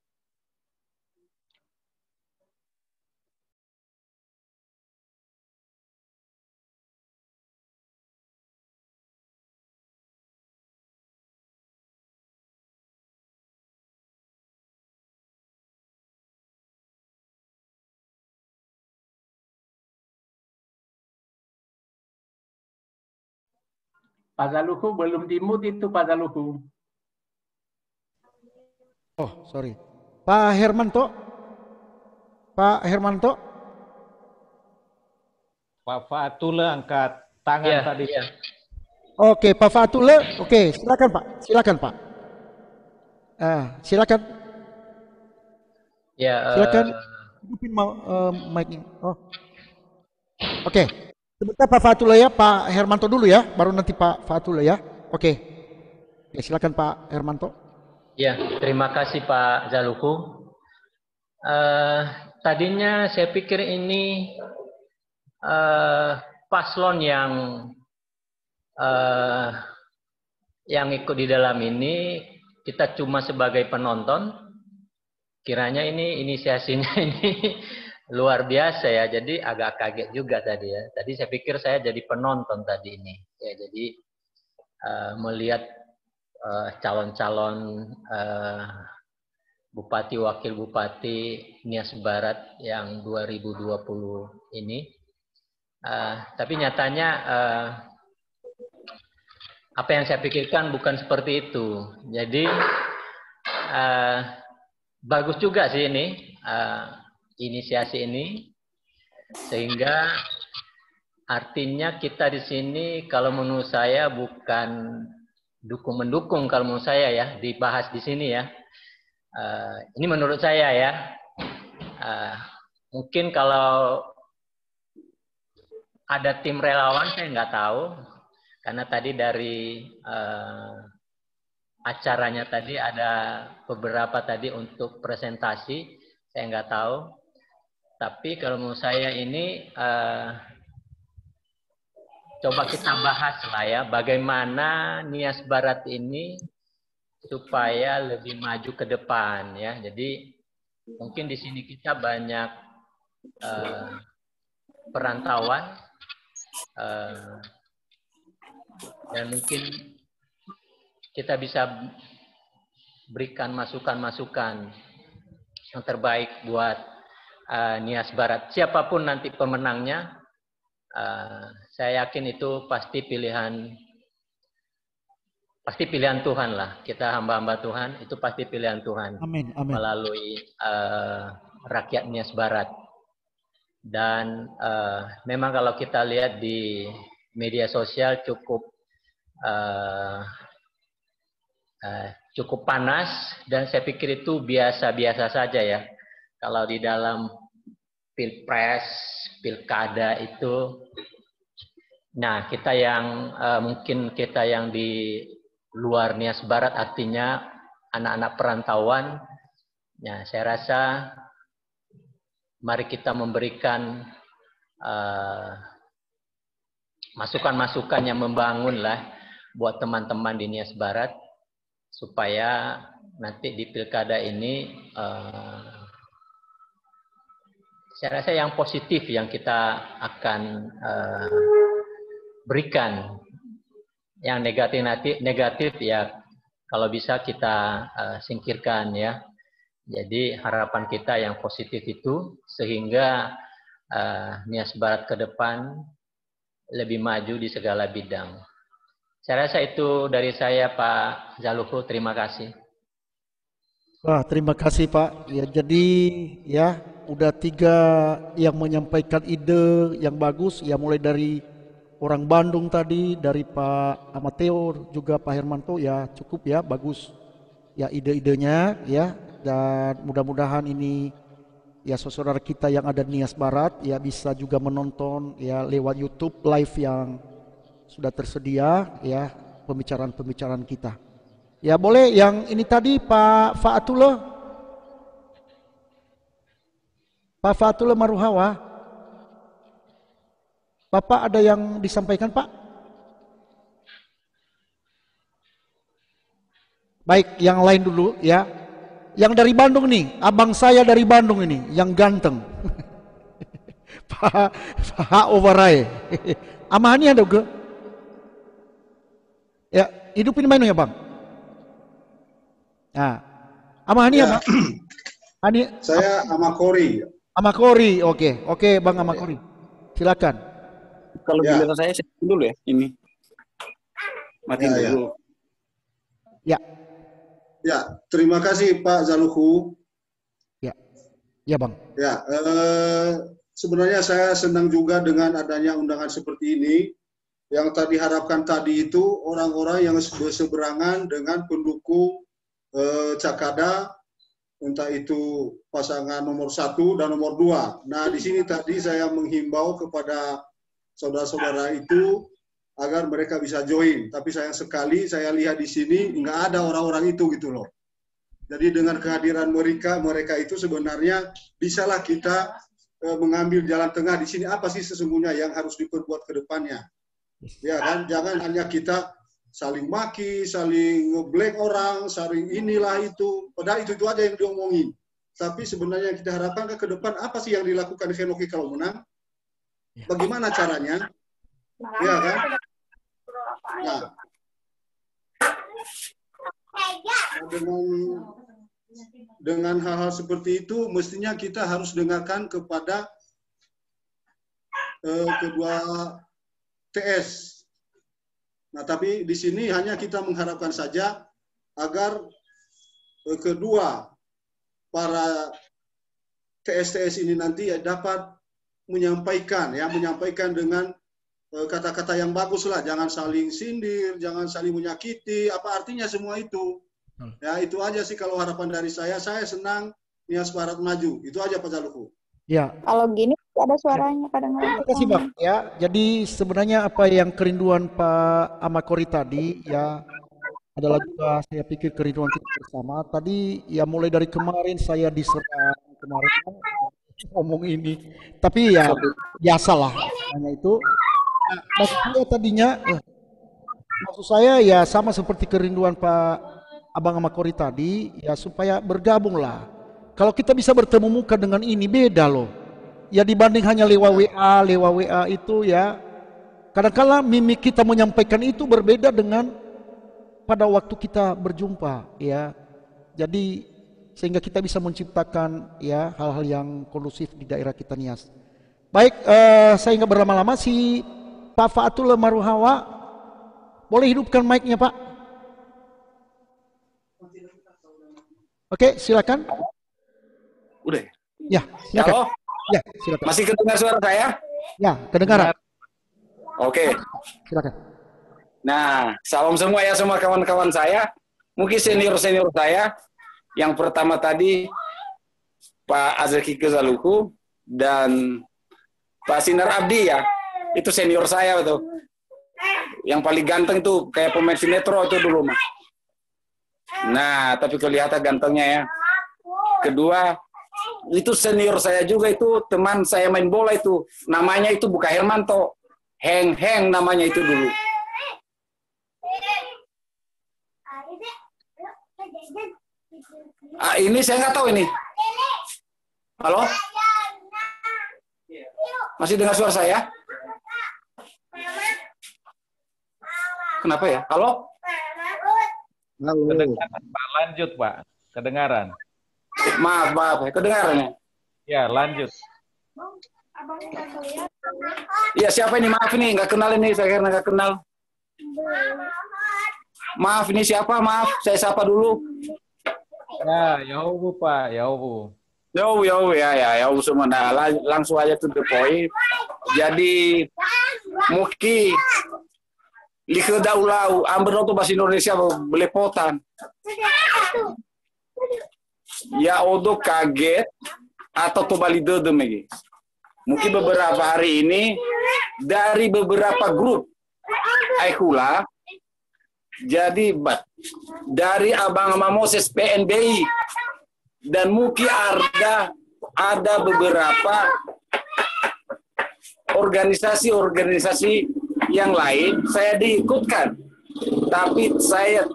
Pak Zaluku belum di-mute itu Pak Zaluku. Oh, sorry. Pak Hermanto? Pak Hermanto? Pak Fatula angkat tangan tadi. Ya. Oke, Pak Fatula. Oke, silakan Pak. Silakan Pak. Silakan. Ya. Silakan. Hidupin mic-nya. Oh. Oke. Sebentar Pak Fatula ya, Pak Hermanto dulu ya, baru nanti Pak Fatula ya. Oke. Silakan Pak Hermanto. Ya, terima kasih Pak Zaluku. Tadinya saya pikir ini paslon yang ikut di dalam ini kita cuma sebagai penonton. Kiranya ini inisiasinya ini luar biasa ya, jadi agak kaget juga tadi ya. Tadi saya pikir saya jadi penonton tadi ini. Ya, jadi melihat calon-calon Bupati, Wakil Bupati Nias Barat yang 2020 ini. Tapi nyatanya apa yang saya pikirkan bukan seperti itu. Jadi bagus juga sih ini. Inisiasi ini, sehingga artinya kita di sini kalau menurut saya bukan dukung-mendukung kalau menurut saya ya, dibahas di sini ya. Ini menurut saya ya. Mungkin kalau ada tim relawan saya nggak tahu, karena tadi dari acaranya tadi ada beberapa tadi untuk presentasi, saya nggak tahu. Tapi kalau menurut saya ini coba kita bahas lah ya, bagaimana Nias Barat ini supaya lebih maju ke depan ya. Jadi mungkin di sini kita banyak perantauan dan mungkin kita bisa berikan masukan-masukan yang terbaik buat Nias Barat. Siapapun nanti pemenangnya, saya yakin itu pasti pilihan Tuhan lah. Kita hamba-hamba Tuhan, itu pasti pilihan Tuhan. Amin, amin. Melalui rakyat Nias Barat. Dan memang kalau kita lihat di media sosial cukup panas, dan saya pikir itu biasa-biasa saja ya. Kalau di dalam pilpres, pilkada itu, nah kita yang mungkin kita yang di luar Nias Barat, artinya anak-anak perantauan, ya saya rasa mari kita memberikan masukan-masukan yang membangun lah buat teman-teman di Nias Barat, supaya nanti di pilkada ini saya rasa yang positif yang kita akan berikan. Yang negatif ya kalau bisa kita singkirkan ya. Jadi harapan kita yang positif itu sehingga Nias Barat ke depan lebih maju di segala bidang. Saya rasa itu dari saya Pak Zaluku, terima kasih. Wah, terima kasih Pak. Ya, jadi ya udah 3 yang menyampaikan ide yang bagus ya, mulai dari orang Bandung tadi, dari Pak Amateo juga Pak Hermanto ya, cukup ya, bagus ya ide-idenya ya, dan mudah-mudahan ini ya saudara kita yang ada di Nias Barat ya bisa juga menonton ya lewat YouTube live yang sudah tersedia ya, pembicaraan-pembicaraan kita. Ya boleh yang ini tadi Pak Faatullah Maruhawa, Bapak ada yang disampaikan Pak? Baik, yang lain dulu ya. Yang dari Bandung nih, abang saya dari Bandung ini, yang ganteng. Pak Overai. Amani ada juga. Ya, hidupin mana ya Bang? Nah, Amani ya Bang? Ani, saya Amakori. Amakori, oke Bang Amakori, silakan. Kalau giliran saya dulu ya, ini. Matiin dulu. Ya. Ya, terima kasih Pak Zaluhu. Ya Bang. Ya, sebenarnya saya senang juga dengan adanya undangan seperti ini. Yang tadi harapkan tadi itu orang-orang yang berseberangan dengan pendukung Cakada, entah itu pasangan nomor 1 dan nomor 2. Nah, di sini tadi saya menghimbau kepada saudara-saudara itu agar mereka bisa join. Tapi sayang sekali saya lihat di sini nggak ada orang-orang itu gitu loh. Jadi dengan kehadiran mereka itu sebenarnya bisalah kita mengambil jalan tengah di sini, apa sih sesungguhnya yang harus diperbuat ke depannya. Ya kan, jangan hanya kita saling maki, saling ngeblank orang, saling inilah itu. Padahal itu aja yang diomongin. Tapi sebenarnya yang kita harapkan ke depan, apa sih yang dilakukan Henoki kalau menang? Bagaimana caranya? Ya kan? Nah, dengan hal-hal seperti itu, mestinya kita harus dengarkan kepada kedua TS. Nah, tapi di sini hanya kita mengharapkan saja agar kedua para TS-TS ini nanti dapat menyampaikan dengan kata-kata yang bagus lah, jangan saling sindir, jangan saling menyakiti, apa artinya semua itu. Ya, itu aja sih kalau harapan dari saya senang Nias Barat maju, itu aja Pak Zaluhu. Ya. Kalau gini ada suaranya kadang-kadang. Terima kasih Bang. Ya, jadi sebenarnya apa yang kerinduan Pak Amakori tadi ya adalah juga saya pikir kerinduan kita bersama. Tadi ya mulai dari kemarin saya diserang kemarin ngomong ini, tapi ya biasalah hanya itu. Nah, maksud saya ya sama seperti kerinduan Pak Abang Amakori tadi ya, supaya bergabung lah. Kalau kita bisa bertemu muka dengan ini beda loh. Ya dibanding hanya lewat WA itu ya. Kadang-kala mimik kita menyampaikan itu berbeda dengan pada waktu kita berjumpa ya. Jadi sehingga kita bisa menciptakan ya hal-hal yang kondusif di daerah kita Nias. Baik, saya nggak berlama-lama, si Pak Faatullah Maruhawa boleh hidupkan mic-nya Pak. Oke, silakan. Udah. Ya, silakan. Halo? Ya, silakan. Masih kedengar suara saya? Ya, kedengaran. Oke. Silakan. Nah, salam semua ya semua kawan-kawan saya. Mungkin senior-senior saya. Yang pertama tadi Pak Azraki Kezaluku dan Pak Sinar Abdi ya. Itu senior saya tuh. Yang paling ganteng tuh kayak pemain sinetron itu dulu mah. Nah, tapi kelihatan gantengnya ya. Kedua, itu senior saya juga, itu teman saya main bola itu. Namanya itu bukan Hermanto. Heng namanya itu dulu. Ini saya nggak tahu ini. Halo? Masih dengar suara saya? Kenapa ya? Halo? Kedengaran, Pak. Lanjut, Pak. Kedengaran. Maaf. Kedengaran ya? Ya, lanjut. Iya, siapa ini? Maaf ini, nggak kenal ini. Saya karena nggak kenal. Maaf, ini siapa? Maaf, saya sapa dulu. Ya, Yahubu, Pak. Yahubu. Ya, semua. Nah, langsung aja to the point. Jadi, mungkin lihat daulau, ambil itu bahasa Indonesia belepotan. Ya, odo kaget atau to bali dedem lagi. Mungkin beberapa hari ini dari beberapa grup Aikula, jadi dari Abang Moses PNBI dan mungkin ada beberapa organisasi-organisasi yang lain saya diikutkan, tapi saya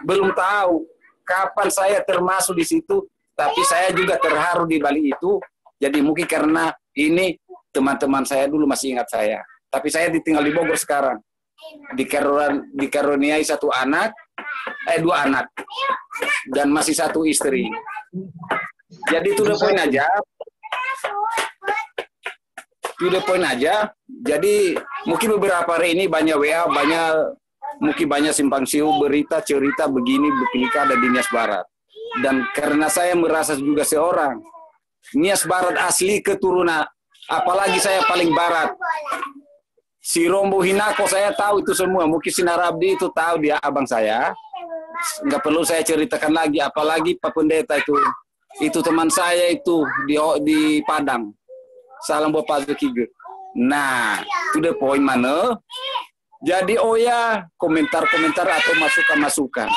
belum tahu kapan saya termasuk di situ, tapi saya juga terharu di balik itu. Jadi mungkin karena ini teman-teman saya dulu masih ingat saya, tapi saya ditinggal di Bogor sekarang, dikaruniai dua anak dan masih satu istri. Jadi itu the point aja. Jadi mungkin beberapa hari ini banyak WA, mungkin banyak simpang siur berita cerita begini ada di Nias Barat. Dan karena saya merasa juga seorang Nias Barat asli keturunan, apalagi saya paling barat. Si Rombo Hinako saya tahu itu semua, mungkin Sinar Abdi itu tahu dia abang saya. Nggak perlu saya ceritakan lagi, apalagi Pak Pendeta itu teman saya itu di Padang. Salam buat Pak Zulkifli. Nah, to the point mana? Jadi komentar-komentar atau masukan-masukan,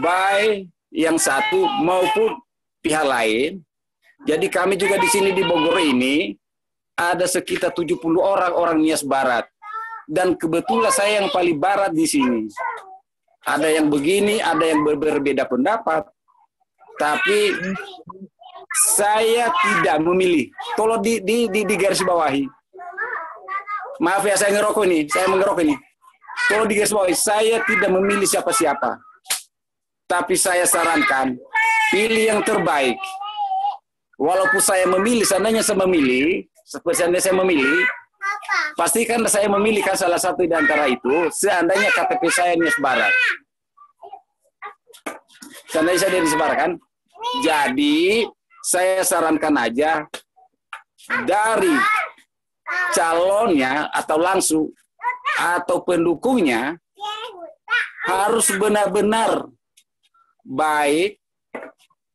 baik yang satu maupun pihak lain. Jadi kami juga di sini di Bogor ini ada sekitar 70 orang Nias Barat, dan kebetulan saya yang paling barat di sini. Ada yang begini, ada yang berbeda pendapat, tapi saya tidak memilih. Tolong di garis bawahi. Maaf ya, saya mengerokok ini. Tolong di garis bawahi. Saya tidak memilih siapa-siapa, tapi saya sarankan pilih yang terbaik. Walaupun saya memilih, seandainya saya memilih, pastikan saya memilihkan salah satu di antara itu. Seandainya KTP saya Nias Barat, seandainya saya Nias Barat kan, jadi saya sarankan aja dari calonnya atau langsung atau pendukungnya harus benar-benar baik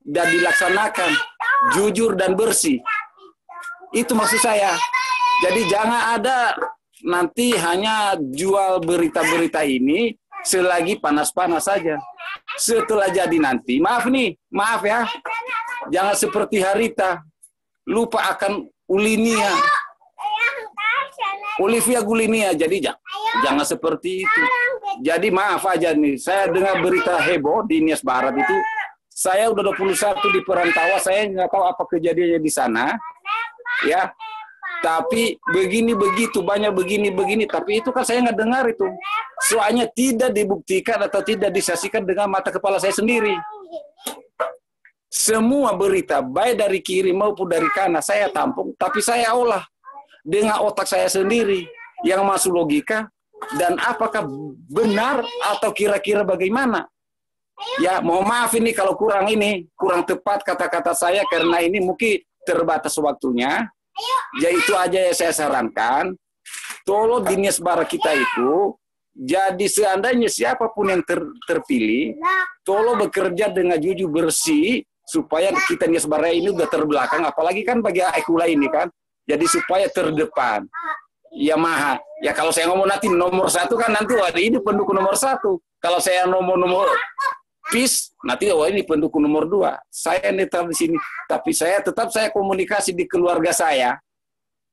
dan dilaksanakan jujur dan bersih. Itu maksud saya. Jadi jangan ada nanti hanya jual berita-berita ini selagi panas-panas saja. Setelah jadi nanti, maaf ya, jangan seperti Harita, lupa akan Olivia Gulinia. Jadi jangan seperti itu. Jadi maaf aja nih, saya dengar berita heboh di Nias Barat itu. Saya udah 21 di perantauan, saya nggak tahu apa kejadiannya di sana, ya. Tapi banyak begini, tapi itu kan saya nggak dengar itu. Soalnya tidak dibuktikan atau tidak disaksikan dengan mata kepala saya sendiri. Semua berita, baik dari kiri maupun dari kanan, saya tampung, tapi saya olah dengan otak saya sendiri yang masuk logika dan apakah benar atau kira-kira bagaimana. Ya, mohon maaf ini kalau kurang tepat kata-kata saya karena ini mungkin terbatas waktunya. Ya itu aja yang saya sarankan. Tolong di Nias Barat kita itu, jadi seandainya siapapun yang terpilih, tolong bekerja dengan jujur bersih supaya kita Nias Barat ini udah terbelakang, apalagi kan bagi Aikula ini kan. Jadi supaya terdepan. Ya maha. Ya kalau saya ngomong nanti nomor 1 kan nanti ini pendukung nomor 1. Kalau saya nomor PIS, nanti ini pendukung nomor 2. Saya netral di sini, tapi saya tetap komunikasi di keluarga saya.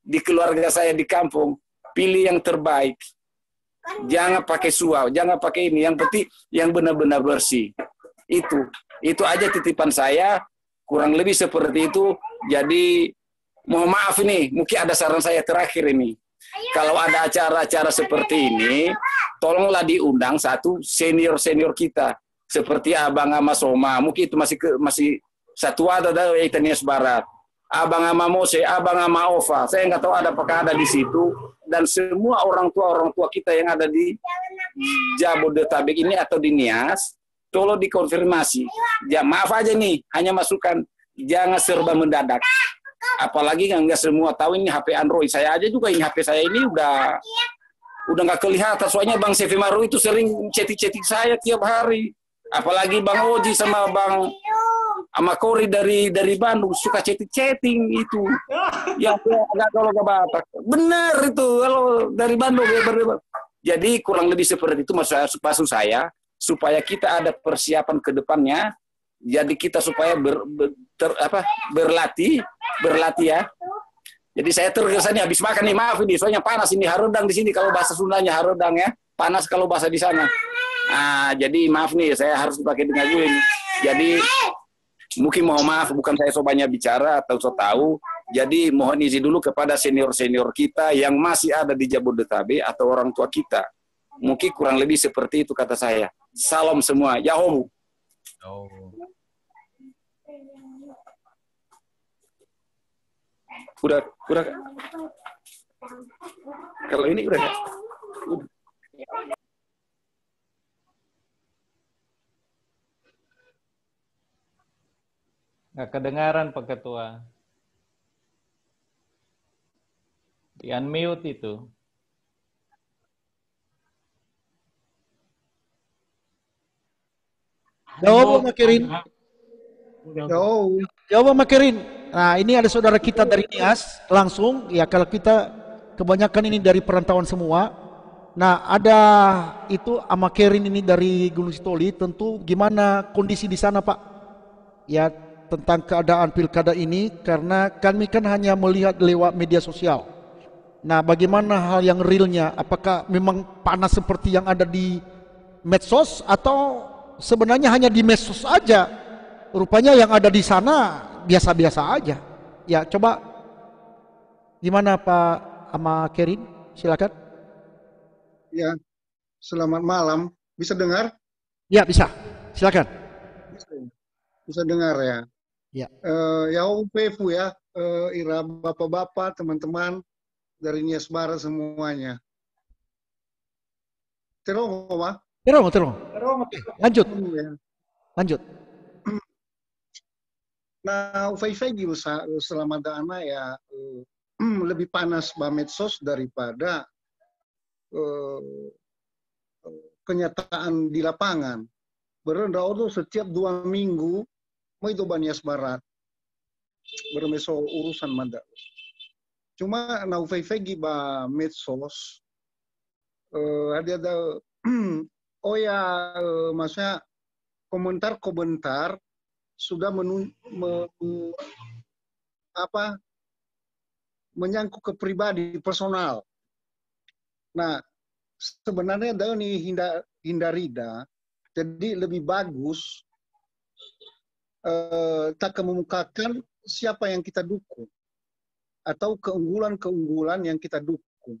Di keluarga saya di kampung, pilih yang terbaik. Jangan pakai suap, jangan pakai ini. Yang penting yang benar-benar bersih. Itu aja titipan saya, kurang lebih seperti itu. Jadi mohon maaf ini, mungkin ada saran saya terakhir ini. Kalau ada acara-acara seperti ini, tolonglah diundang satu senior-senior kita. Seperti Abang Ama Soma, mungkin itu masih satu ada dari Nias Barat. Abang Ama Mose, Abang Ama Ova, saya nggak tahu apakah ada di situ. Dan semua orang tua kita yang ada di Jabodetabek ini atau di Nias, tolong dikonfirmasi. Ya maaf aja nih, hanya masukan. jangan serba mendadak. Apalagi nggak semua tahu ini HP Android. Saya aja juga ini HP saya ini udah nggak kelihatan. Soalnya Bang Sefi Maru itu sering chatting saya tiap hari. Apalagi Bang Oji sama Bang Kori dari Bandung suka chatting itu. Ya nggak kalau nggak Batak. Benar itu kalau dari Bandung ya. Jadi kurang lebih seperti itu maksud saya supaya kita ada persiapan ke depannya. Jadi kita supaya berlatih ya. Jadi saya tergesa nih habis makan nih, maaf ini soalnya panas ini, harudang di sini kalau bahasa Sundanya harudang ya, panas kalau bahasa di sana. Nah, jadi maaf nih saya harus pakai dengan gue ini. Jadi mungkin mohon maaf bukan saya so banyak bicara atau so tahu. Jadi mohon izin dulu kepada senior-senior kita yang masih ada di Jabodetabek atau orang tua kita. Mungkin kurang lebih seperti itu kata saya. Salam semua. Yahoo. Oh. Udah. Kalau ini udah. Nggak kedengaran Pak Ketua. Di unmute itu. Jawab Makirin. Jawab Makirin. Nah, ini ada saudara kita dari Nias langsung. Ya, kalau kita kebanyakan ini dari perantauan semua. Nah, ada itu Amakerin ini dari Gunung Sitoli. Tentu gimana kondisi di sana, Pak? Ya, tentang keadaan pilkada ini, karena kami kan hanya melihat lewat media sosial. Nah, bagaimana hal yang realnya? Apakah memang panas seperti yang ada di medsos atau sebenarnya hanya di medsos aja? Rupanya yang ada di sana biasa-biasa aja. Ya, coba gimana Pak Amakerin? Silakan. Ya, selamat malam. Bisa dengar? Ya, bisa. Silakan. Bisa dengar ya. Ya. Ya, Pefu ya, Ira bapak-bapak, teman-teman dari Nias Barat semuanya. Terong, Pak? Terong. Lanjut. Lanjut. Nah, Ufai selama dana ya lebih panas medsos daripada kenyataan di lapangan. Berendau setiap 2 minggu mau itu Nias Barat bermeso urusan manda. Cuma na Ufai medsos ada maksudnya komentar sudah menyangkut ke pribadi personal. Nah, sebenarnya ini hindarida, jadi lebih bagus tak kemukakan siapa yang kita dukung atau keunggulan yang kita dukung.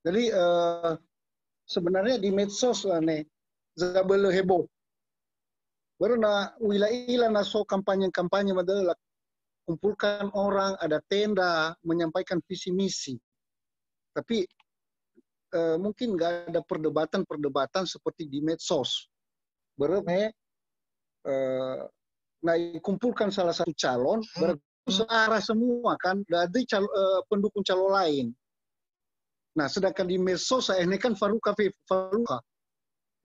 Jadi sebenarnya di medsos zabele heboh. Baru wilayah so kampanye adalah kumpulkan orang, ada tenda, menyampaikan visi misi. Tapi mungkin nggak ada perdebatan seperti di medsos. Baru kumpulkan salah satu calon, baru searah semua kan, dari pendukung calon lain. Nah, sedangkan di medsos ini kan Faruka,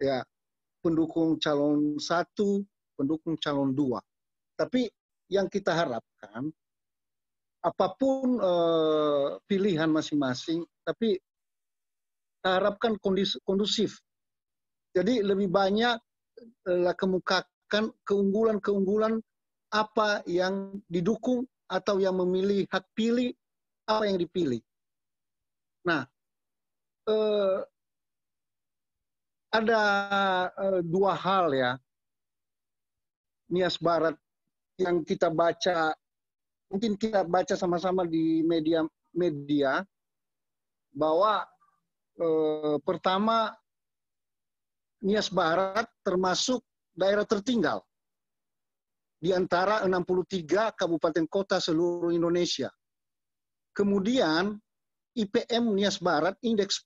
ya, pendukung calon 1, pendukung calon 2. Tapi yang kita harapkan, apapun pilihan masing-masing, tapi kita harapkan kondusif. Jadi lebih banyak kemukakan keunggulan apa yang didukung atau yang memilih hak pilih, apa yang dipilih. Nah, ada 2 hal ya, Nias Barat yang kita baca, mungkin kita baca sama-sama di media bahwa pertama Nias Barat termasuk daerah tertinggal di antara 63 kabupaten kota seluruh Indonesia. Kemudian IPM Nias Barat, indeks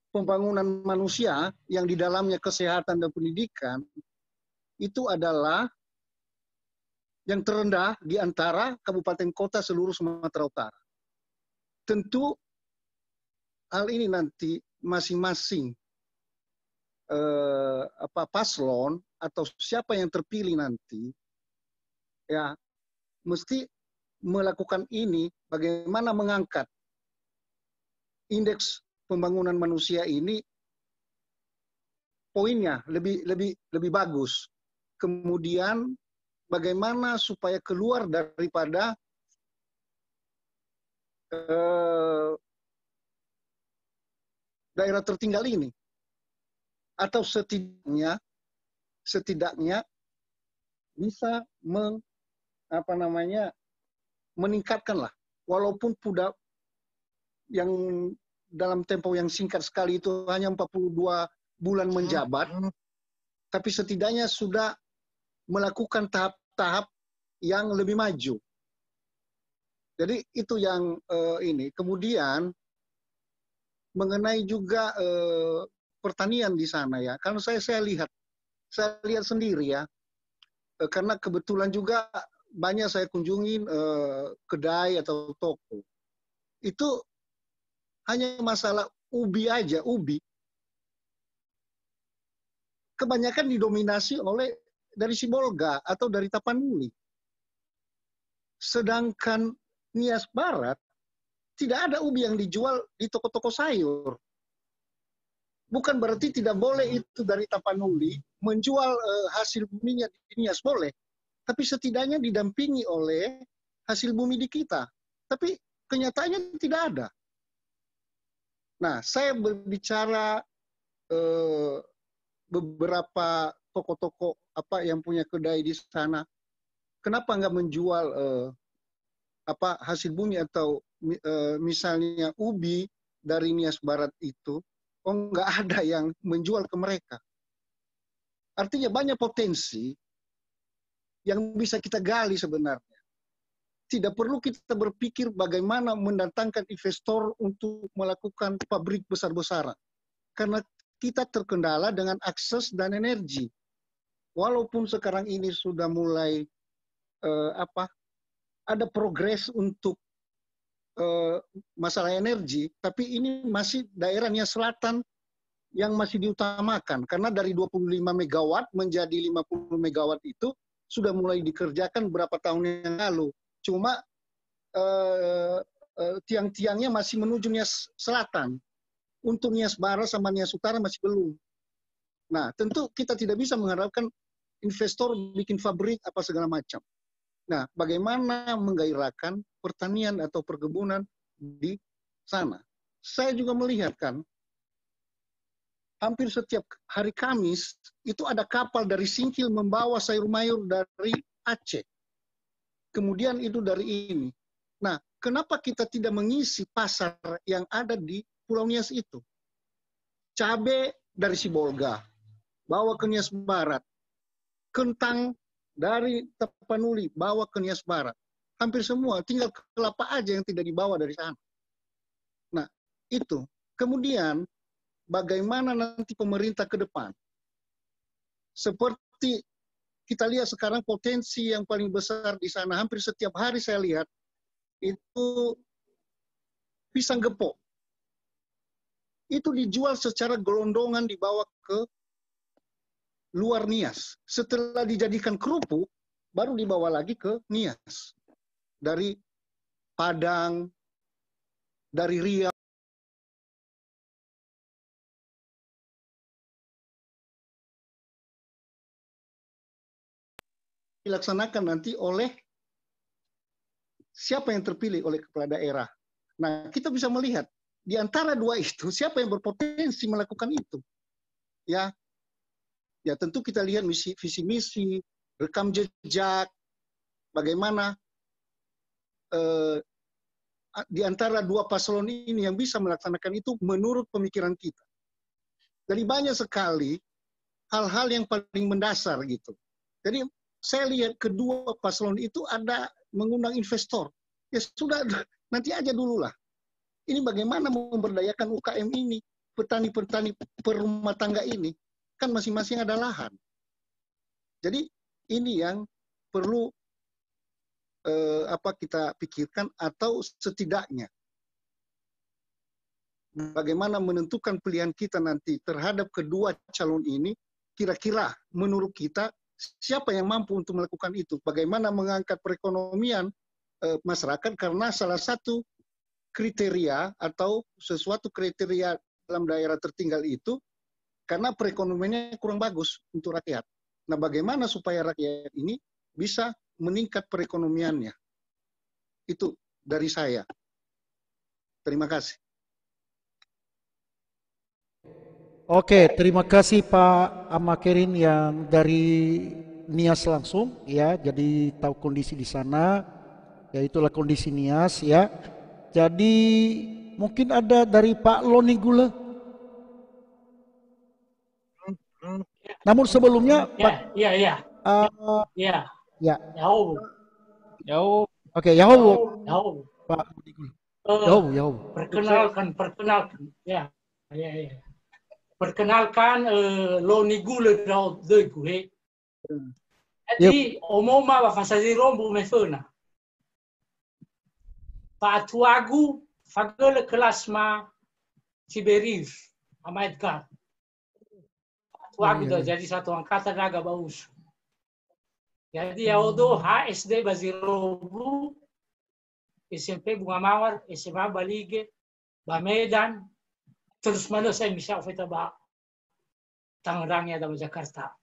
pembangunan manusia yang di dalamnya kesehatan dan pendidikan itu adalah yang terendah di antara kabupaten kota seluruh Sumatera Utara. Tentu hal ini nanti masing-masing paslon atau siapa yang terpilih nanti ya mesti melakukan ini, bagaimana mengangkat indeks pembangunan manusia ini poinnya lebih bagus. Kemudian bagaimana supaya keluar daripada daerah tertinggal ini, atau setidaknya bisa meningkatkan lah, walaupun yang dalam tempo yang singkat sekali itu hanya 42 bulan menjabat, tapi setidaknya sudah melakukan tahap-tahap yang lebih maju. Jadi itu yang ini. Kemudian mengenai juga pertanian di sana ya, karena saya lihat sendiri ya, karena kebetulan juga banyak saya kunjungin kedai atau toko. Itu hanya masalah ubi aja, ubi. Kebanyakan didominasi oleh dari Sibolga atau dari Tapanuli. Sedangkan Nias Barat tidak ada ubi yang dijual di toko-toko sayur. Bukan berarti tidak boleh itu dari Tapanuli menjual hasil buminya di Nias, boleh. Tapi setidaknya didampingi oleh hasil bumi di kita. Tapi kenyataannya tidak ada. Nah, saya berbicara beberapa toko-toko yang punya kedai di sana, kenapa nggak menjual hasil bumi atau misalnya ubi dari Nias Barat itu, nggak ada yang menjual ke mereka. Artinya banyak potensi yang bisa kita gali sebenarnya. Tidak perlu kita berpikir bagaimana mendatangkan investor untuk melakukan pabrik besar-besaran. Karena kita terkendala dengan akses dan energi. Walaupun sekarang ini sudah mulai ada progres untuk masalah energi, tapi ini masih daerah Nias Selatan yang masih diutamakan. Karena dari 25 megawatt menjadi 50 megawatt itu sudah mulai dikerjakan beberapa tahun yang lalu. Cuma tiang-tiangnya masih menuju Nias Selatan. Untuk Nias Barat sama Nias Utara masih belum. Nah, tentu kita tidak bisa mengharapkan investor bikin pabrik apa segala macam. Nah, bagaimana menggairahkan pertanian atau perkebunan di sana? Saya juga melihat kan, hampir setiap hari Kamis itu ada kapal dari Singkil membawa sayur mayur dari Aceh. Kemudian itu dari ini. Nah, kenapa kita tidak mengisi pasar yang ada di Pulau Nias itu? Cabai dari Sibolga, bawa ke Nias Barat. Kentang dari Tapanuli, bawa ke Nias Barat. Hampir semua, tinggal kelapa aja yang tidak dibawa dari sana. Nah, itu. Kemudian, bagaimana nanti pemerintah ke depan? Seperti kita lihat sekarang potensi yang paling besar di sana, hampir setiap hari saya lihat, itu pisang gepok. Itu dijual secara gelondongan dibawa ke luar Nias. Setelah dijadikan kerupuk, baru dibawa lagi ke Nias. Dari Padang, dari Riau. Dilaksanakan nanti oleh siapa yang terpilih oleh kepala daerah. Nah, kita bisa melihat di antara dua itu siapa yang berpotensi melakukan itu. Ya, tentu kita lihat visi misi, rekam jejak, bagaimana di antara dua paslon ini yang bisa melaksanakan itu menurut pemikiran kita. Jadi banyak sekali hal-hal yang paling mendasar gitu. Jadi saya lihat kedua paslon itu ada mengundang investor. Ya sudah, nanti aja dulu lah. Ini bagaimana memberdayakan UKM ini, petani-petani perumah tangga ini, kan masing-masing ada lahan. Jadi ini yang perlu kita pikirkan, atau setidaknya bagaimana menentukan pilihan kita nanti terhadap kedua calon ini. Kira-kira menurut kita siapa yang mampu untuk melakukan itu? Bagaimana mengangkat perekonomian masyarakat, karena salah satu kriteria atau sesuatu kriteria dalam daerah tertinggal itu karena perekonomiannya kurang bagus untuk rakyat. Nah, bagaimana supaya rakyat ini bisa meningkat perekonomiannya? Itu dari saya. Terima kasih. Oke, terima kasih Pak Amakerin yang dari Nias langsung ya. Jadi tahu kondisi di sana, ya itulah kondisi Nias ya. Jadi mungkin ada dari Pak Loni Gula. Namun sebelumnya Pak. Ya. Oke, Yahoo. Pak Loni Gula. Yahoo. Perkenalkan. Ya. Perkenalkan Loni Gula dari gue. Jadi omoma wa fasadi rombo mefuna. Pak Tuagu fagole kelas ma Tiberius sama Edgar. Pak Tuagu dah jadi satu angkatan agak bagus. Jadi Yaodo HSD Bazirobu, SMP Bunga Mawar, SMA Balige, Bamedan, terus mana saya bisa kita ba Tangerangnya dari Jakarta.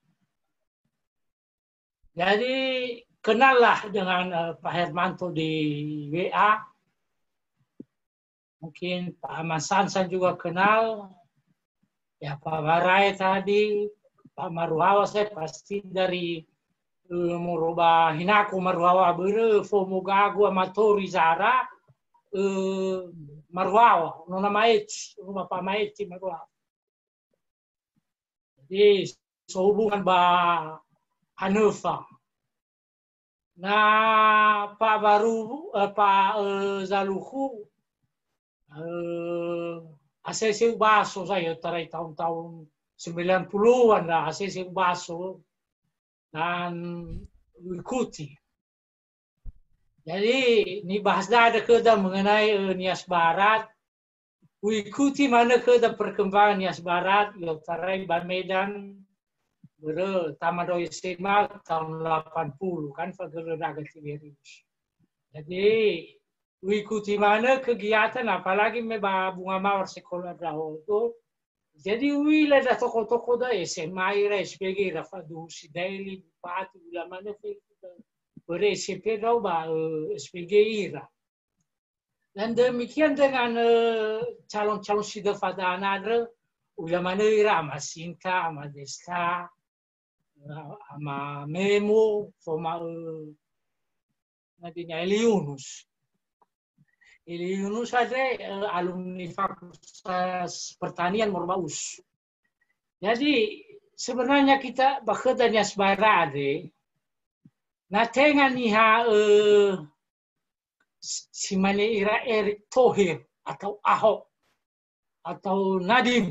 Jadi kenallah dengan Pak Hermanto di WA. Mungkin Pak Ahmad Sansan juga kenal. Ya Pak Barai tadi, Pak Maruhawa saya pasti dari merubah hinaku Maruhawa bere fomugagu amatori Zara Maruhawa nona Maeci, rumah Pak Maeci Maruhawa. Jadi sehubungan Pak Hanufa. Nah Pak Zaluhu ACC Baso saya tarai tahun-tahun 90-an lah ACC Baso dan ikuti. Jadi ini bahas ada kedah mengenai Nias Barat. Ikuti mana kedah perkembangan Nias Barat, ya tarai Bamedan tamat SMA tahun 80 kan Fagel Raga Tiberius. Jadi ikuti mana kegiatan apalagi meba Bunga Mawar sekolah dahulu tuh. Jadi wila dah toko-toko dah SMA ira SPG Rafadu Sidaili Bupati ulama mana ber SMP dah ba SPG ira. Dan demikian dengan calon-calon sidafada anadra ulama ira Masinta, Madesta, ama Memo, forma nantinya Eliunus. Eliunus ada alumni Fakultas Pertanian Morbaus. Jadi sebenarnya kita bekerja Nias Barat na tenga niha si mana ira Erick Thohir atau Ahok atau Nadiem.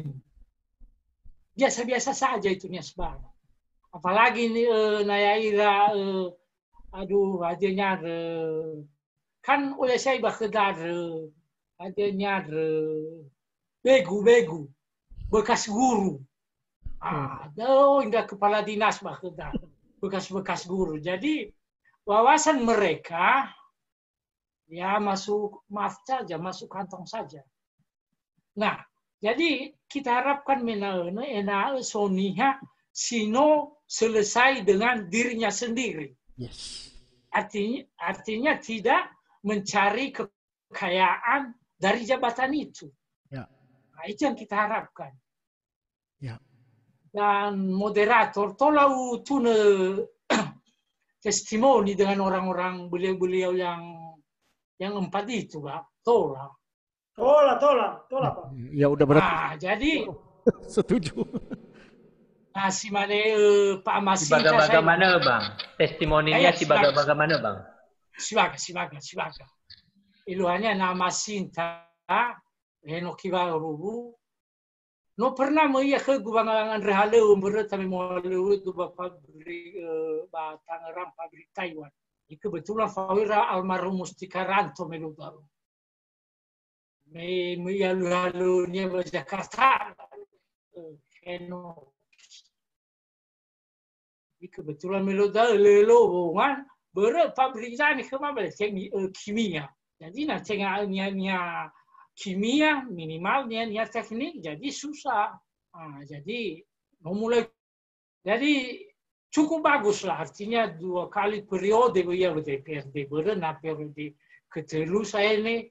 Biasa-biasa saja itu Nias Barat. Apalagi naya ira adanya kan oleh saya bakedar adanya begu bekas guru. Hingga kepala dinas bakedar bekas guru. Jadi wawasan mereka ya masuk masuk kantong saja. Nah, jadi kita harapkan Soniha Sino selesai dengan dirinya sendiri. Yes. Artinya tidak mencari kekayaan dari jabatan itu. Ya. Nah, itu yang kita harapkan. Ya. Dan moderator tolau tune testimoni dengan orang-orang beliau-beliau yang empat itu, Pak. Tola, Pak. Ya udah berarti. Nah, jadi setuju. Nah, si mana Pak Masih bagaimana Bang? Testimoninya si bagaimana Bang? Sibaga. Iluhannya nama Sinta Eno kiwa rubu. No pernah ia ke gubangan rehala umur tapi mau lalu tu bapa beri Tangerang pabrik Taiwan. Itu kebetulan Fawira almarhum Mustika Ranto melubau. Me lalu nya Jakarta. Eno. Itu kebetulan melubau lelo kan. Ber pabrik ni kemana teknik kimia. Jadi nak tengahnya kimia minimalnya niat teknik jadi susah. Jadi mulai jadi cukup bagus lah artinya 2 kali periode ya DPRD berenang periode ketelu saya ini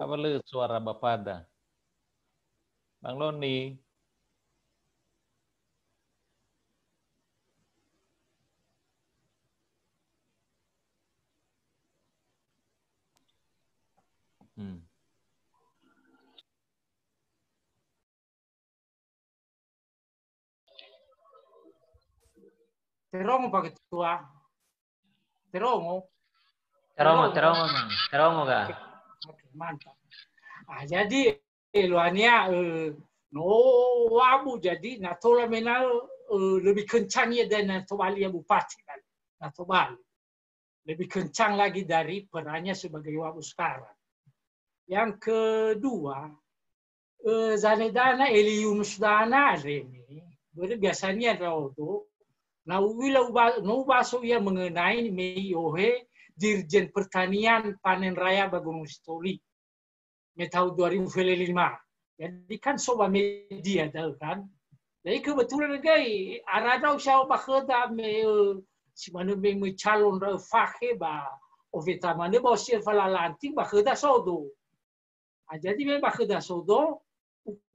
Apa lu suara Bapak ada? Bang Loni. Terongo Pak Ketua. Terongo Kak. Oke, mantap. Jadi luarnya no wabu jadi natola menal lebih kencangnya dari natobali ya bupati natobali lebih kencang lagi dari perannya sebagai wabu sekarang. Yang kedua Zanedana Eli Yunus Dana ini biasanya itu no baso ia mengenai meiohe Dirjen Pertanian Panen Raya Gunung Sitoli tahun 2005. Jadi kan soba media tahu kan. Jadi kebetulan guys, arada usaha bakeda si mana me calon fakhe ba oveta mana ba sir falalanti bakeda sodo. Jadi me bakeda sodo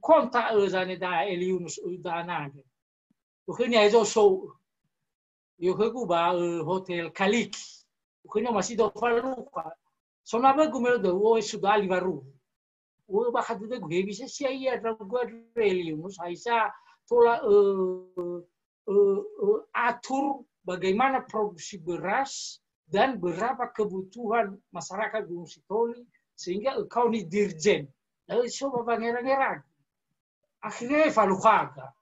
konta zane da Eliunus udana. Bukannya itu so yo ba hotel Kaliki. Bukannya masih do faluka. Sonaba gumelo do sudah libaru. Bakal itu gue bisa sih ya gue Eliunus Aisyah tola atur bagaimana produksi beras dan berapa kebutuhan masyarakat Gunung Sitoli sehingga kau nih dirjen lalu coba pangeran akhirnya falukaga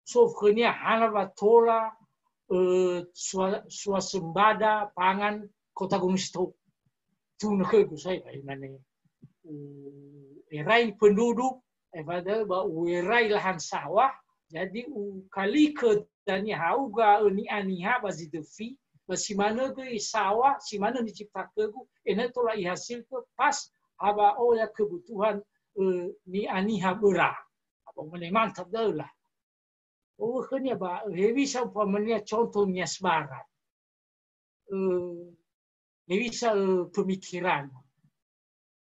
sofkenya hana batola swasembada pangan kota Gunung Sitoli itu nak saya ini erai penduduk pada erai lahan sawah jadi kali kedanya hauga ni aniha bazi defi basi mana ke sawah si mana diciptakan ku ena tola hasil ke pas aba ya kebutuhan ni aniha berah apa mana mantap dah lah kena ba bisa umpamanya contohnya Barat bisa pemikiran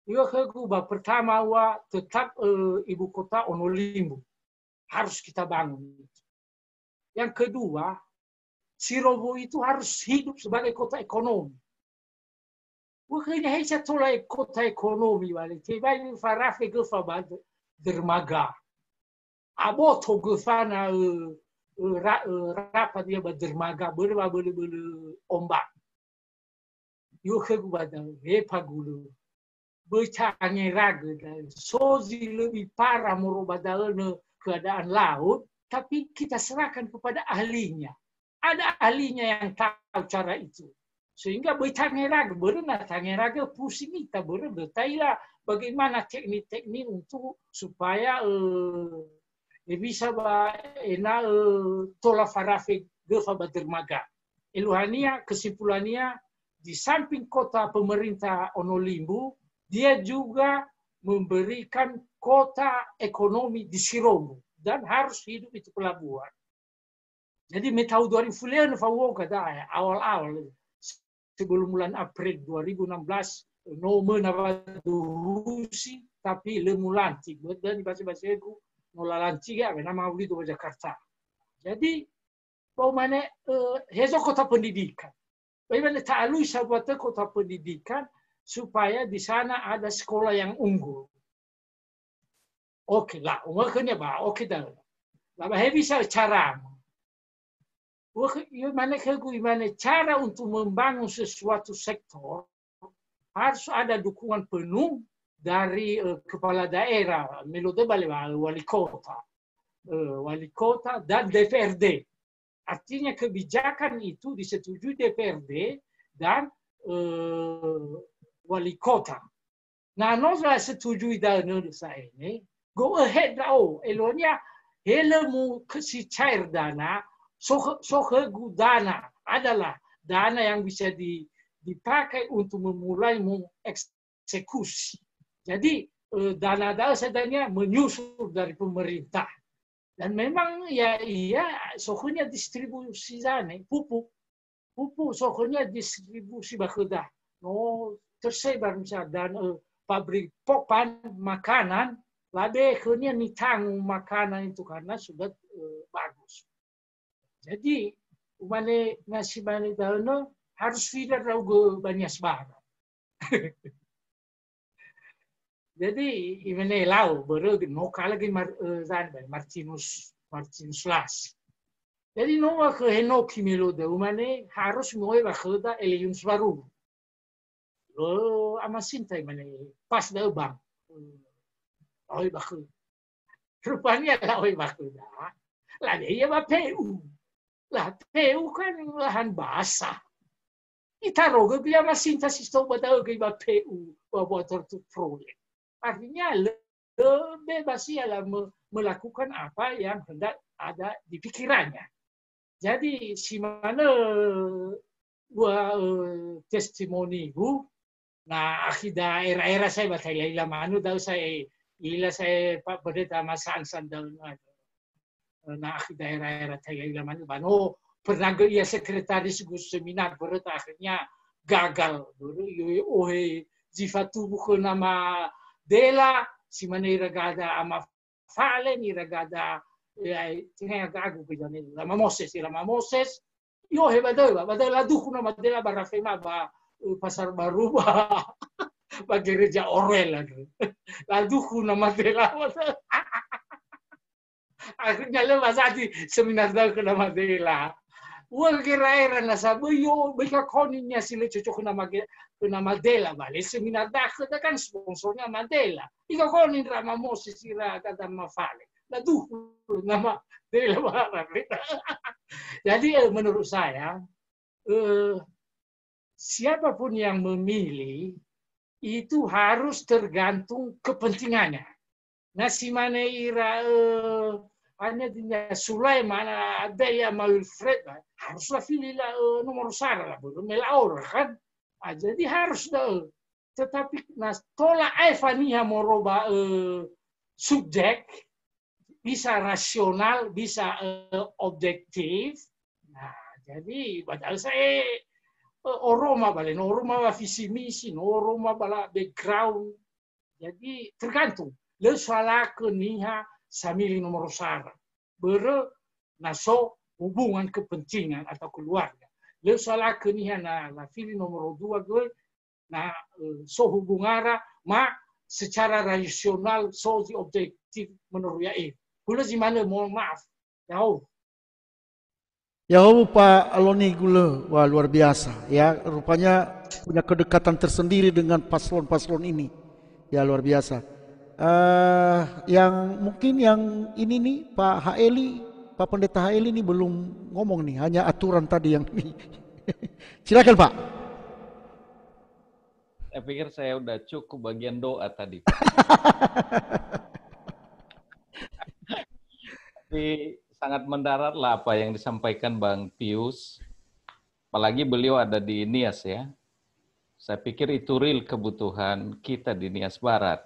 Yo keguba pertama tetap ibu kota Onolimbu harus kita bangun. Yang kedua, Sirobo itu harus hidup sebagai kota ekonomi. Bukannya hanya tola kota ekonomi balik. Tiba ini farafe gefa dermaga. Aboto gefana rapat dia dermaga berba ombak. Yo keguba repa gulu. Bercangnya raga sozi lebih parah merubah keadaan laut, tapi kita serahkan kepada ahlinya. Ada ahlinya yang tahu cara itu. Sehingga bercangnya raga, berenatangnya raga pusing kita bertailah bagaimana teknik-teknik untuk supaya bisa tola farafe gefa dermaga. Eluhania kesimpulannya di samping kota pemerintah Onolimbu dia juga memberikan kota ekonomi di Sirobo dan harus hidup itu pelabuhan. Jadi tahun 2000 kata awal-awal sebelum bulan April 2016 nomor navadusi tapi lemulanti dan bahasa itu nolalanti ya nama uli do Jakarta. Jadi bagaimana hezo kota pendidikan. Bagaimana ta'alui sebuah kota pendidikan supaya di sana ada sekolah yang unggul. Oke lah, umurnya bah, oke dah. Lah, bisa cara. Gimana cara untuk membangun sesuatu sektor harus ada dukungan penuh dari kepala daerah, wali kota dan DPRD. Artinya kebijakan itu disetujui DPRD dan wali kota. Nah, nozlah setujui dalam saya ini, go ahead dah. Elonya, helmu si cair dana, sohegu dana adalah dana yang bisa dipakai untuk memulai mengeksekusi. Jadi dana sebenarnya menyusul dari pemerintah. Dan memang ya iya soalnya distribusi sana pupuk soalnya distribusi bakudah tersebar misalnya dan pabrik popan makanan labe akhirnya ditanggung makanan itu karena sudah bagus. Jadi umane nasi bani dano harus tidak ragu banyak sebarang. Jadi ini lau baru no lagi Martinus Las. Jadi no ke Henoki melode umane harus mulai bakuda Eliun baru. Lo amasintai mana pas dah bang. Oi bakuda. Rupanya lah oi bakuda. Lah dia PU. Lah PU kan lahan basah. Itarogo dia masinta sistem badau ke PU buat tertutup proyek. Artinya bebas ialah melakukan apa yang hendak ada di pikirannya. Jadi si mana testimoni bu, nah akhirnya era saya batalai lah manu dah saya Pak Pendeta Masansan dah nah akhirnya era talai lah manu bano pernah ia sekretaris gus seminar berat akhirnya gagal dulu jifatu buku nama Dela, si mana iragada ama falen, iragada tinha gago pidane lama Moses, yo badai la duku nama Dela barafema ba pasar baru ba gereja Orwell lagi. La duku nama Dela. Akhirnya le masati seminar dah ke nama Dela. Wal kira-kira nasabu yo bika koninya sile cocok nama Dela bale seminar dah kita kan sponsornya Mandela. Ika konin drama Moses ira kata mafale. Laduh nama Dela barang. Jadi menurut saya siapapun yang memilih itu harus tergantung kepentingannya. Nah si mana ira hanya dengan Sulaiman ada yang mau Wilfred haruslah pilihlah nomor satu lah belum melaur kan jadi harus dah tetapi nas tolak Evania moroba subjek bisa rasional bisa objektif nah jadi padahal saya oroma balen oroma visi misi oroma bala background jadi tergantung le soal keniha samili nomor sara naso hubungan kepentingan atau keluarga. Lalu salah kenihan na fili nomor 2 gue na so hubungara ma secara rasional so di objektif menurut ya gula gimana mohon maaf jauh. Ya Pak Aloni Gule, wah luar biasa ya rupanya punya kedekatan tersendiri dengan paslon-paslon ini ya luar biasa. Yang mungkin yang ini nih Pak Pendeta Haeli ini belum ngomong nih, hanya aturan tadi yang ini. Silakan Pak. Saya pikir saya udah cukup bagian doa tadi. Tapi sangat mendarat lah apa yang disampaikan Bang Pius. Apalagi beliau ada di Nias ya. Saya pikir itu real kebutuhan kita di Nias Barat.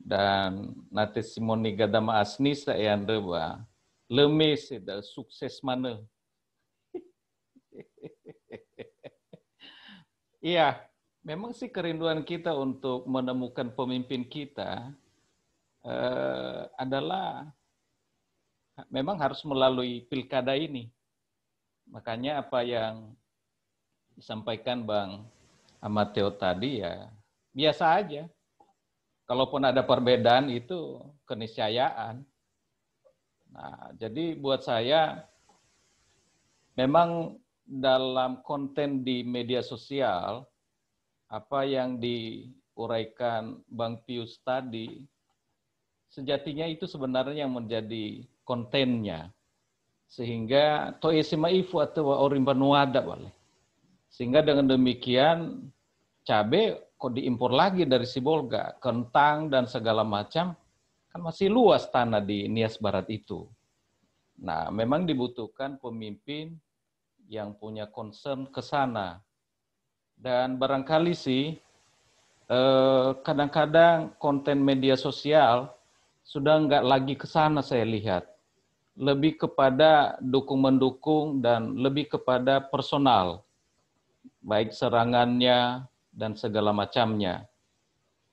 Dan nate Simoni Gadama Asni saya andeba leme seda sukses mana. Iya, memang sih kerinduan kita untuk menemukan pemimpin kita adalah memang harus melalui pilkada ini. Makanya apa yang disampaikan Bang Amateo tadi ya biasa aja. Kalaupun ada perbedaan itu keniscayaan. Nah, jadi buat saya memang dalam konten di media sosial apa yang diuraikan Bang Pius tadi sejatinya itu sebenarnya yang menjadi kontennya. Sehingga toesimaifu atau orimbanuada boleh. Sehingga dengan demikian cabai kok diimpor lagi dari Sibolga, kentang dan segala macam kan masih luas tanah di Nias Barat itu. Nah, memang dibutuhkan pemimpin yang punya concern ke sana. Dan barangkali sih kadang-kadang konten media sosial sudah nggak lagi ke sana saya lihat. Lebih kepada dukung-mendukung dan lebih kepada personal, baik serangannya dan segala macamnya.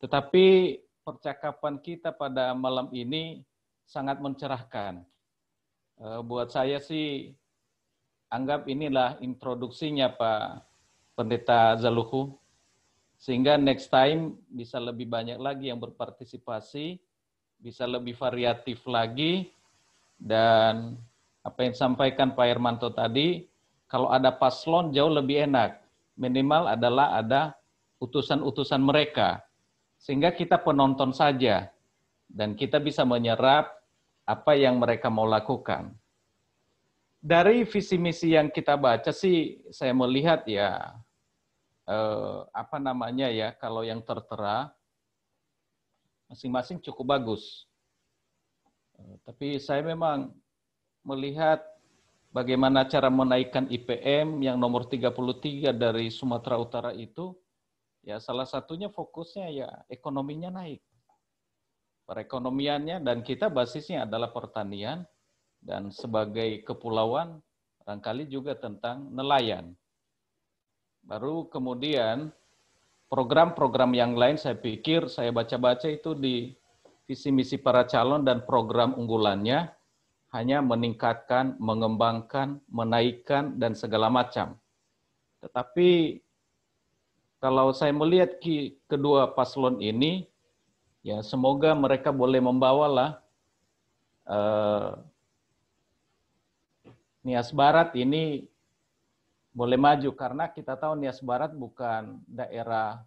Tetapi percakapan kita pada malam ini sangat mencerahkan. Buat saya sih, anggap inilah introduksinya Pak Pendeta Zaluhu, sehingga next time bisa lebih banyak lagi yang berpartisipasi, bisa lebih variatif lagi. Dan apa yang disampaikan Pak Hermanto tadi, kalau ada paslon jauh lebih enak. Minimal adalah ada utusan-utusan mereka. Sehingga kita penonton saja. Dan kita bisa menyerap apa yang mereka mau lakukan. Dari visi misi yang kita baca sih, saya melihat ya, kalau yang tertera, masing-masing cukup bagus. Tapi saya memang melihat bagaimana cara menaikkan IPM yang nomor 33 dari Sumatera Utara itu, ya salah satunya fokusnya ya ekonominya naik. Perekonomiannya dan kita basisnya adalah pertanian dan sebagai kepulauan barangkali juga tentang nelayan. Baru kemudian program-program yang lain saya pikir saya baca-baca itu di visi misi para calon dan program unggulannya hanya meningkatkan, mengembangkan, menaikkan, dan segala macam. Tetapi kalau saya melihat kedua paslon ini, ya semoga mereka boleh membawalah Nias Barat ini boleh maju karena kita tahu Nias Barat bukan daerah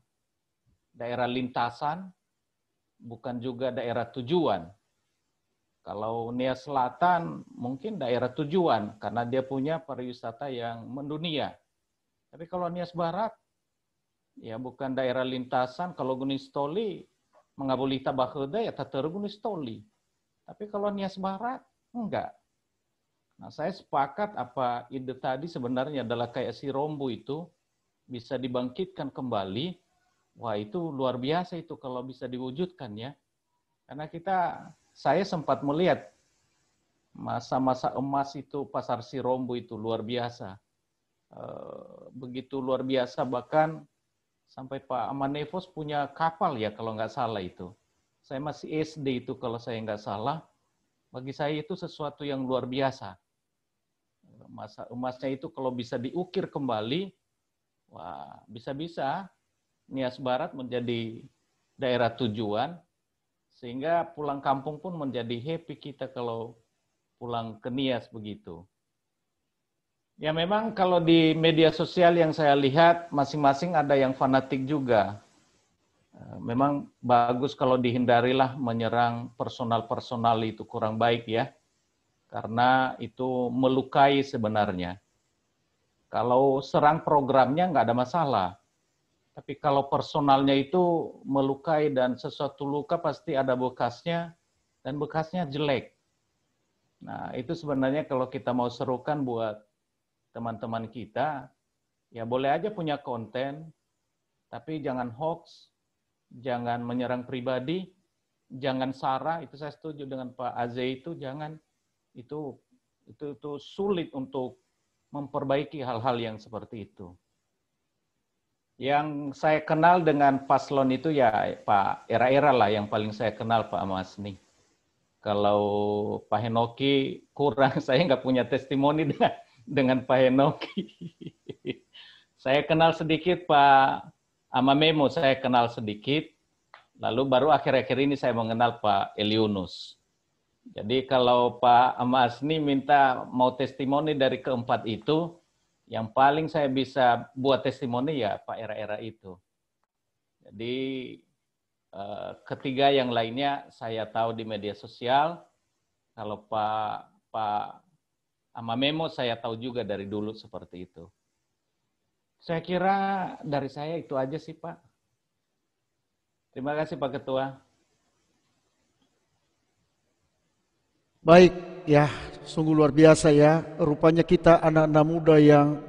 lintasan, bukan juga daerah tujuan. Kalau Nias Selatan mungkin daerah tujuan karena dia punya pariwisata yang mendunia. Tapi kalau Nias Barat ya bukan daerah lintasan. Kalau Gunung Stoli mengabulita baheda ya tater Gunung Stoli. Tapi kalau Nias Barat enggak. Nah, saya sepakat apa ide tadi sebenarnya adalah kayak si Rombo itu bisa dibangkitkan kembali. Wah, itu luar biasa itu kalau bisa diwujudkan ya. Karena saya sempat melihat masa-masa emas itu pasar Sirombo itu luar biasa. Begitu luar biasa bahkan sampai Pak Amanevos punya kapal ya kalau nggak salah itu. Saya masih SD itu kalau saya nggak salah. Bagi saya itu sesuatu yang luar biasa. Masa emasnya itu kalau bisa diukir kembali, wah bisa-bisa Nias Barat menjadi daerah tujuan, sehingga pulang kampung pun menjadi happy kita kalau pulang ke Nias begitu. Ya memang kalau di media sosial yang saya lihat, masing-masing ada yang fanatik juga. Memang bagus kalau dihindarilah menyerang personal-personal itu kurang baik ya, karena itu melukai sebenarnya. Kalau serang programnya nggak ada masalah. Tapi kalau personalnya itu melukai dan sesuatu luka pasti ada bekasnya dan bekasnya jelek. Nah, itu sebenarnya kalau kita mau serukan buat teman-teman kita, ya boleh aja punya konten, tapi jangan hoax, jangan menyerang pribadi, jangan sara, itu saya setuju dengan Pak Aze itu, jangan, itu sulit untuk memperbaiki hal-hal yang seperti itu. Yang saya kenal dengan paslon itu ya Pak Era-Era lah yang paling saya kenal Pak Masni. Kalau Pak Henoki kurang, saya nggak punya testimoni dengan Pak Henoki. Saya kenal sedikit Pak Amamemo, saya kenal sedikit. Lalu baru akhir-akhir ini saya mengenal Pak Eliunus. Jadi kalau Pak Amasni minta mau testimoni dari keempat itu, yang paling saya bisa buat testimoni ya Pak era-era itu. Jadi ketiga yang lainnya saya tahu di media sosial. Kalau Pak Amamemo saya tahu juga dari dulu seperti itu. Saya kira dari saya itu aja sih Pak. Terima kasih Pak Ketua. Baik, ya, sungguh luar biasa ya. Rupanya kita anak-anak muda yang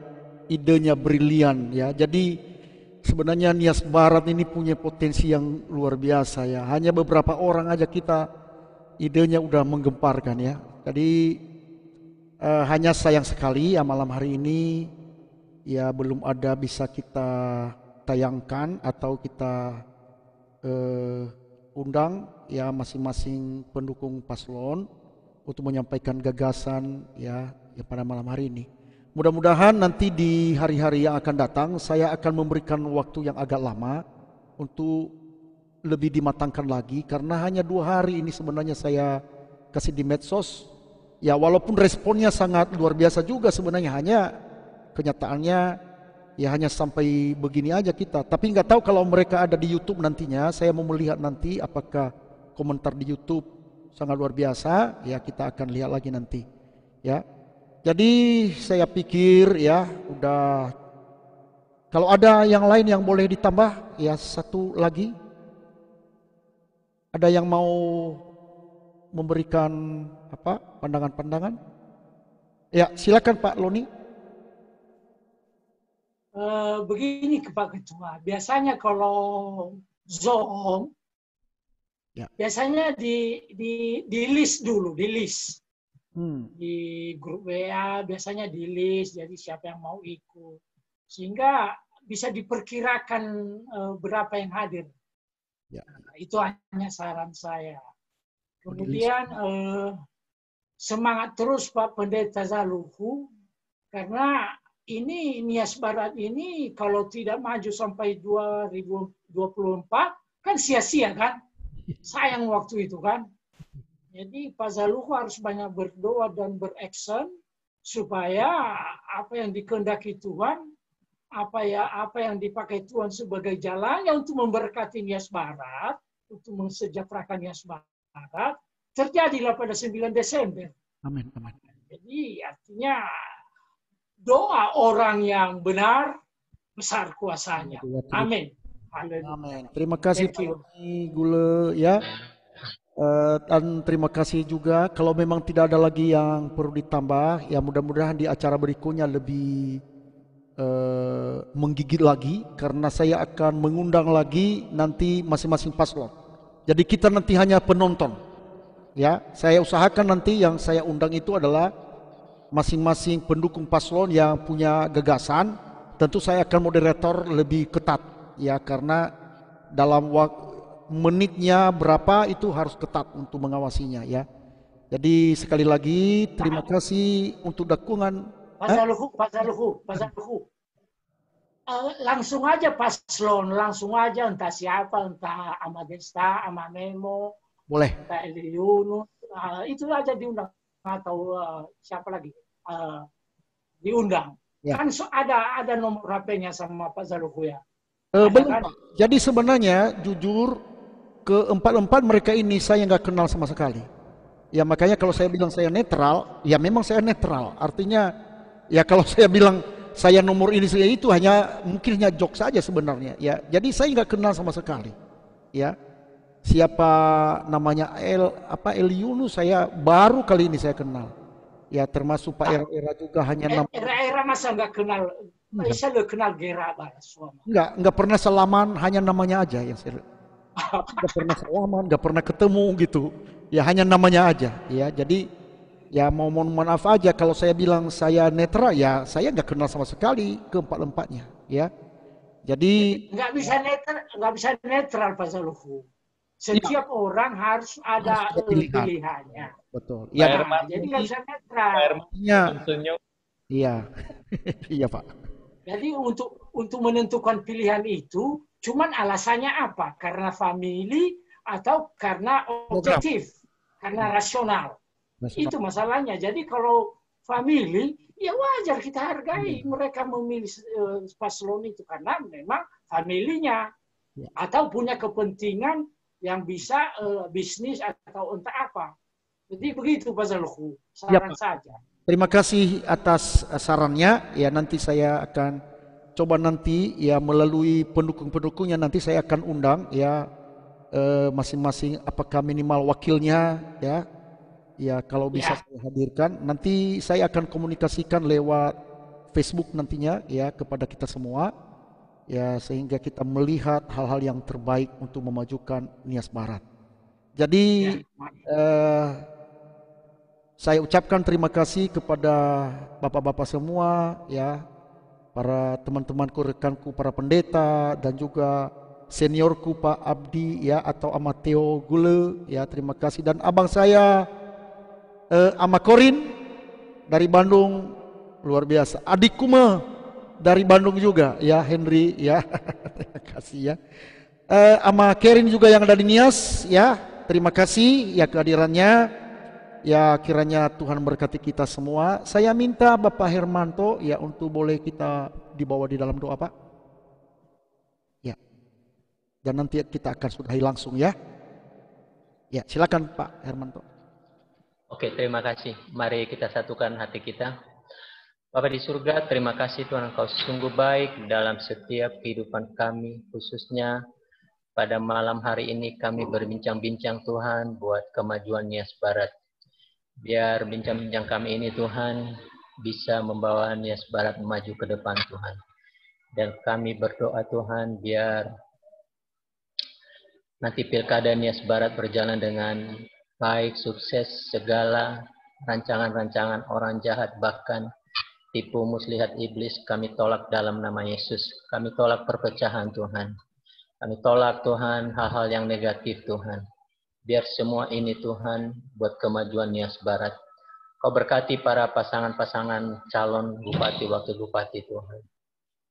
idenya brilian ya. Jadi sebenarnya Nias Barat ini punya potensi yang luar biasa ya. Hanya beberapa orang aja kita idenya udah menggemparkan ya. Jadi hanya sayang sekali ya malam hari ini ya belum ada bisa kita tayangkan atau kita undang ya masing-masing pendukung paslon untuk menyampaikan gagasan ya pada malam hari ini. Mudah-mudahan nanti di hari-hari yang akan datang saya akan memberikan waktu yang agak lama untuk lebih dimatangkan lagi karena hanya 2 hari ini sebenarnya saya kasih di medsos. Ya walaupun responnya sangat luar biasa juga sebenarnya, hanya kenyataannya ya hanya sampai begini aja kita. Tapi nggak tahu kalau mereka ada di YouTube nantinya, saya mau melihat nanti apakah komentar di YouTube sangat luar biasa, ya kita akan lihat lagi nanti. Ya, jadi saya pikir ya udah. Kalau ada yang lain yang boleh ditambah, ya satu lagi. Ada yang mau memberikan apa pandangan-pandangan? Ya silakan Pak Loni. Begini Pak Ketua, biasanya kalau Zoom, ya. Biasanya di list dulu, di list. Di grup WA biasanya di list, jadi siapa yang mau ikut. Sehingga bisa diperkirakan berapa yang hadir. Ya. Nah, itu hanya saran saya. Kemudian semangat terus Pak Pendeta Zaluhu, karena ini Nias Barat ini kalau tidak maju sampai 2024 kan sia-sia kan, sayang waktu itu kan. Jadi Pak Zaluhu harus banyak berdoa dan beraksen supaya apa yang dikehendaki Tuhan, apa yang dipakai Tuhan sebagai jalannya untuk memberkati Nias Barat, untuk mensejahterakan Nias Barat, terjadilah pada 9 Desember. Amin, amin. Jadi artinya doa orang yang benar besar kuasanya. Amin. Amin. Terima kasih Pak Gule ya. Dan terima kasih juga kalau memang tidak ada lagi yang perlu ditambah, ya mudah-mudahan di acara berikutnya lebih menggigit lagi karena saya akan mengundang lagi nanti masing-masing paslon. Jadi kita nanti hanya penonton. Ya, saya usahakan nanti yang saya undang itu adalah masing-masing pendukung paslon yang punya gagasan. Tentu saya akan moderator lebih ketat ya karena dalam menitnya berapa itu harus ketat untuk mengawasinya ya. Jadi sekali lagi terima kasih untuk dukungan. Pak Zaluhu. Langsung aja paslon, langsung aja entah siapa, entah Amadesta, Amamemo, boleh. Entah Eliunus, itu aja diundang atau siapa lagi diundang. Ya. Kan ada nomor HP-nya sama Pak Zaluhu ya. Belum kan? Pak. Jadi sebenarnya jujur keempat mereka ini saya nggak kenal sama sekali. Ya makanya kalau saya bilang saya netral, ya memang saya netral. Artinya ya kalau saya bilang saya nomor ini saya itu mungkin hanya jok saja sebenarnya. Ya jadi saya nggak kenal sama sekali. Ya siapa namanya Eliunus saya baru kali ini saya kenal. Ya termasuk Pak Era juga hanya Era masa nggak kenal. Saya udah kenal Gera suami. Nggak pernah salaman, hanya namanya aja yang saya nggak pernah salaman, nggak pernah ketemu gitu. Ya hanya namanya aja. Ya jadi ya mohon maaf aja kalau saya bilang saya netral, ya saya nggak kenal sama sekali keempat-empatnya. Ya jadi nggak bisa netral Pak Zaluhu. Setiap orang harus ada pilihannya. Betul. Ya, jadi nggak bisa netral. Iya. Iya. Iya Pak. Jadi untuk menentukan pilihan itu, cuman alasannya apa? Karena family atau karena objektif, karena rasional. Itu masalahnya. Jadi kalau family, ya wajar kita hargai mereka memilih paslon itu karena memang familinya atau punya kepentingan yang bisa bisnis atau entah apa. Jadi begitu Pak Zalukhu, saran saja. Terima kasih atas sarannya. Ya, nanti saya akan coba nanti ya melalui pendukung-pendukungnya nanti saya akan undang ya masing-masing apakah minimal wakilnya ya. Ya, kalau bisa saya hadirkan. Nanti saya akan komunikasikan lewat Facebook nantinya ya kepada kita semua. Ya, sehingga kita melihat hal-hal yang terbaik untuk memajukan Nias Barat. Jadi saya ucapkan terima kasih kepada bapak-bapak semua ya, para teman-temanku, rekanku, para pendeta dan juga seniorku Pak Abdi ya atau Amateo Gule ya, terima kasih, dan abang saya Ama Korin dari Bandung, luar biasa. Adikku dari Bandung juga ya, Henry ya. Terima kasih ya. Ama Kerin juga yang ada di Nias ya, terima kasih ya kehadirannya. Ya, kiranya Tuhan berkati kita semua. Saya minta Bapak Hermanto ya untuk boleh kita dibawa di dalam doa, Pak. Ya. Dan nanti kita akan sudahi langsung ya. Ya, silakan Pak Hermanto. Oke, terima kasih. Mari kita satukan hati kita. Bapa di surga, terima kasih Tuhan, Engkau sungguh baik dalam setiap kehidupan kami, khususnya pada malam hari ini kami berbincang-bincang Tuhan buat kemajuan Nias Barat. Biar bincang-bincang kami ini Tuhan bisa membawa Nias Barat maju ke depan Tuhan. Dan kami berdoa Tuhan biar nanti pilkada Nias Barat berjalan dengan baik, sukses, segala rancangan-rancangan orang jahat bahkan tipu muslihat iblis kami tolak dalam nama Yesus. Kami tolak perpecahan Tuhan. Kami tolak Tuhan hal-hal yang negatif Tuhan. Biar semua ini Tuhan buat kemajuan Nias Barat. Kau berkati para pasangan-pasangan calon bupati, wakil bupati Tuhan.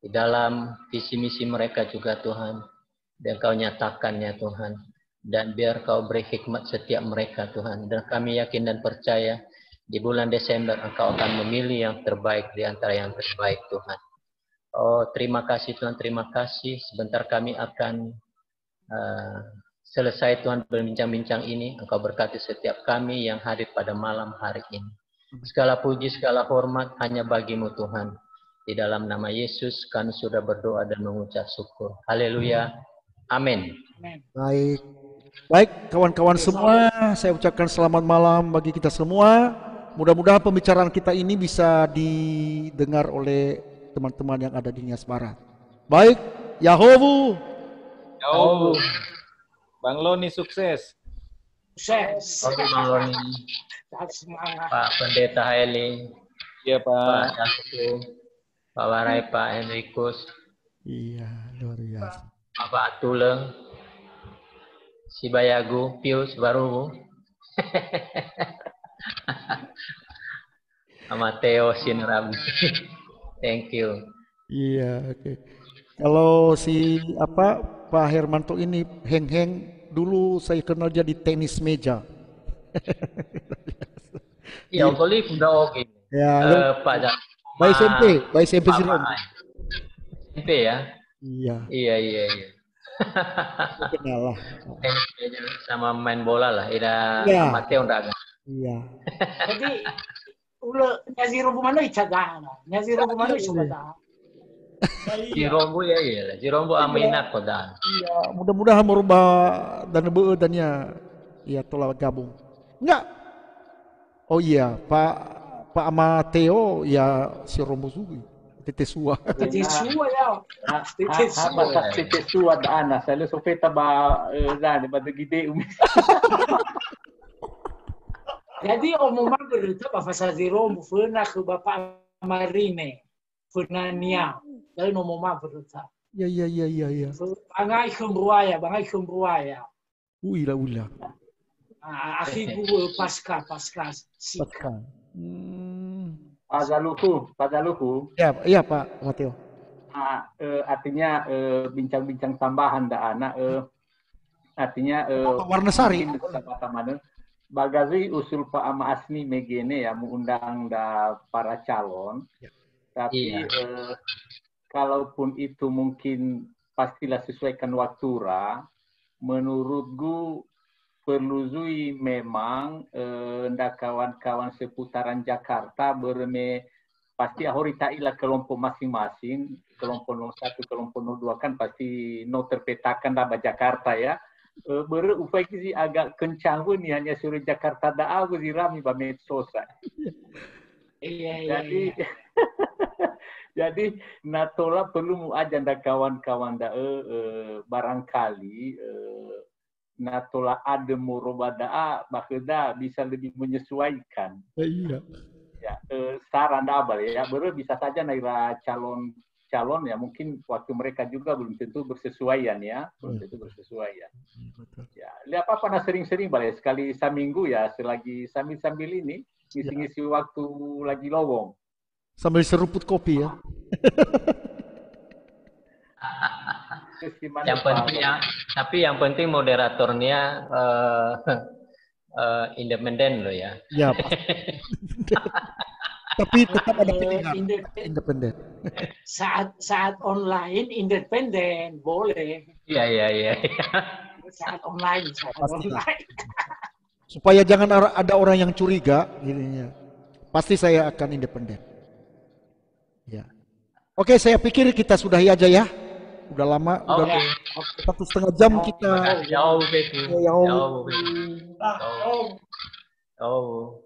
Di dalam visi misi mereka juga Tuhan. Dan Kau nyatakannya Tuhan. Dan biar Kau beri hikmat setiap mereka Tuhan. Dan kami yakin dan percaya di bulan Desember Engkau akan memilih yang terbaik di antara yang terbaik Tuhan. Oh, terima kasih Tuhan, terima kasih. Sebentar kami akan selesai Tuhan berbincang-bincang ini. Engkau berkati setiap kami yang hadir pada malam hari ini. Segala puji, segala hormat hanya bagi-Mu Tuhan. Di dalam nama Yesus kami sudah berdoa dan mengucap syukur. Haleluya. Amin. Baik. Baik, kawan-kawan semua, saya ucapkan selamat malam bagi kita semua. Mudah-mudahan pembicaraan kita ini bisa didengar oleh teman-teman yang ada di Nias Barat. Baik, Yahowu. Yahowu. Bang Loni sukses. Sukses. Oke, Bang Loni. Pak Pendeta Haeli. Iya, Pak. Pak Daku. Pak Warai, Pak Henrikus. Iya, luar biasa. Pak Atule. Si Bayagu, Pius, Baru. Amateo Sinrabi. Thank you. Iya, oke. Kalau si Pak Hermanto ini heng-heng, dulu saya kenal dia di tenis meja. Ya, Olive udah oke. Ya, Pak Baik SMP sih. SMP ya? Iya. Iya. Kenal lah. Sama main bola lah. Iya. Mateo udah agak. Iya. Jadi nyaziro bumano icagana. Nyaziro bumano icagana. Jirombo ya iya. Jirombo aminak kodan. Iya, mudah-mudahan merubah dan ya tolak gabung. Enggak. Oh iya, Pak Amateo ya si Rombo Sugi. Tetesua. Tetesua ya. Tetesua da ana, salo sopeta ba ba gide Jadi omong berita Bapak Saziro mufuna ke Bapak Marine, funania. Dari omong berita. Iya. Bangai kemruaya. Uila. Akhibu pasca. Pak Zaluku. Iya Pak Mateo. Artinya bincang-bincang tambahan da anak artinya Warna Sari bagazi usul Pak Ama Asni megene ya mengundang da para calon, tapi kalaupun itu mungkin pastilah sesuaikan waktu menurutku perlu zui memang nda kawan-kawan seputaran Jakarta berme pasti ahorita ilah kelompok masing-masing, kelompok 01, kelompok 02 kan pasti no terpetakan dah Jakarta ya. Berupaya sih agak kencang pun nih hanya suruh Jakarta dah aku sih rami ba medsos. Jadi jadi natola perlu mu aja nda kawan-kawan dah barangkali natola ada murobada bahkan bisa lebih menyesuaikan. Iya. Ya, saran abal ya, bisa saja naira calon ya mungkin waktu mereka juga belum tentu bersesuaian ya, belum tentu bersesuaian. Ya, lihat apa sering-sering balik sekali seminggu ya, selagi sambil ini ngisi-ngisi waktu lagi lowong. Sambil seruput kopi ya. Yang penting tapi yang penting moderatornya independen loh ya. Ya. Tapi tetap ada pilihan independen. Saat online independen boleh. Iya. Saat online. Supaya jangan ada orang yang curiga gininya. Pasti saya akan independen. Ya. Oke, saya pikir kita sudahi aja ya. Udah lama, udah 1,5 jam kita. Jauh. Jauh.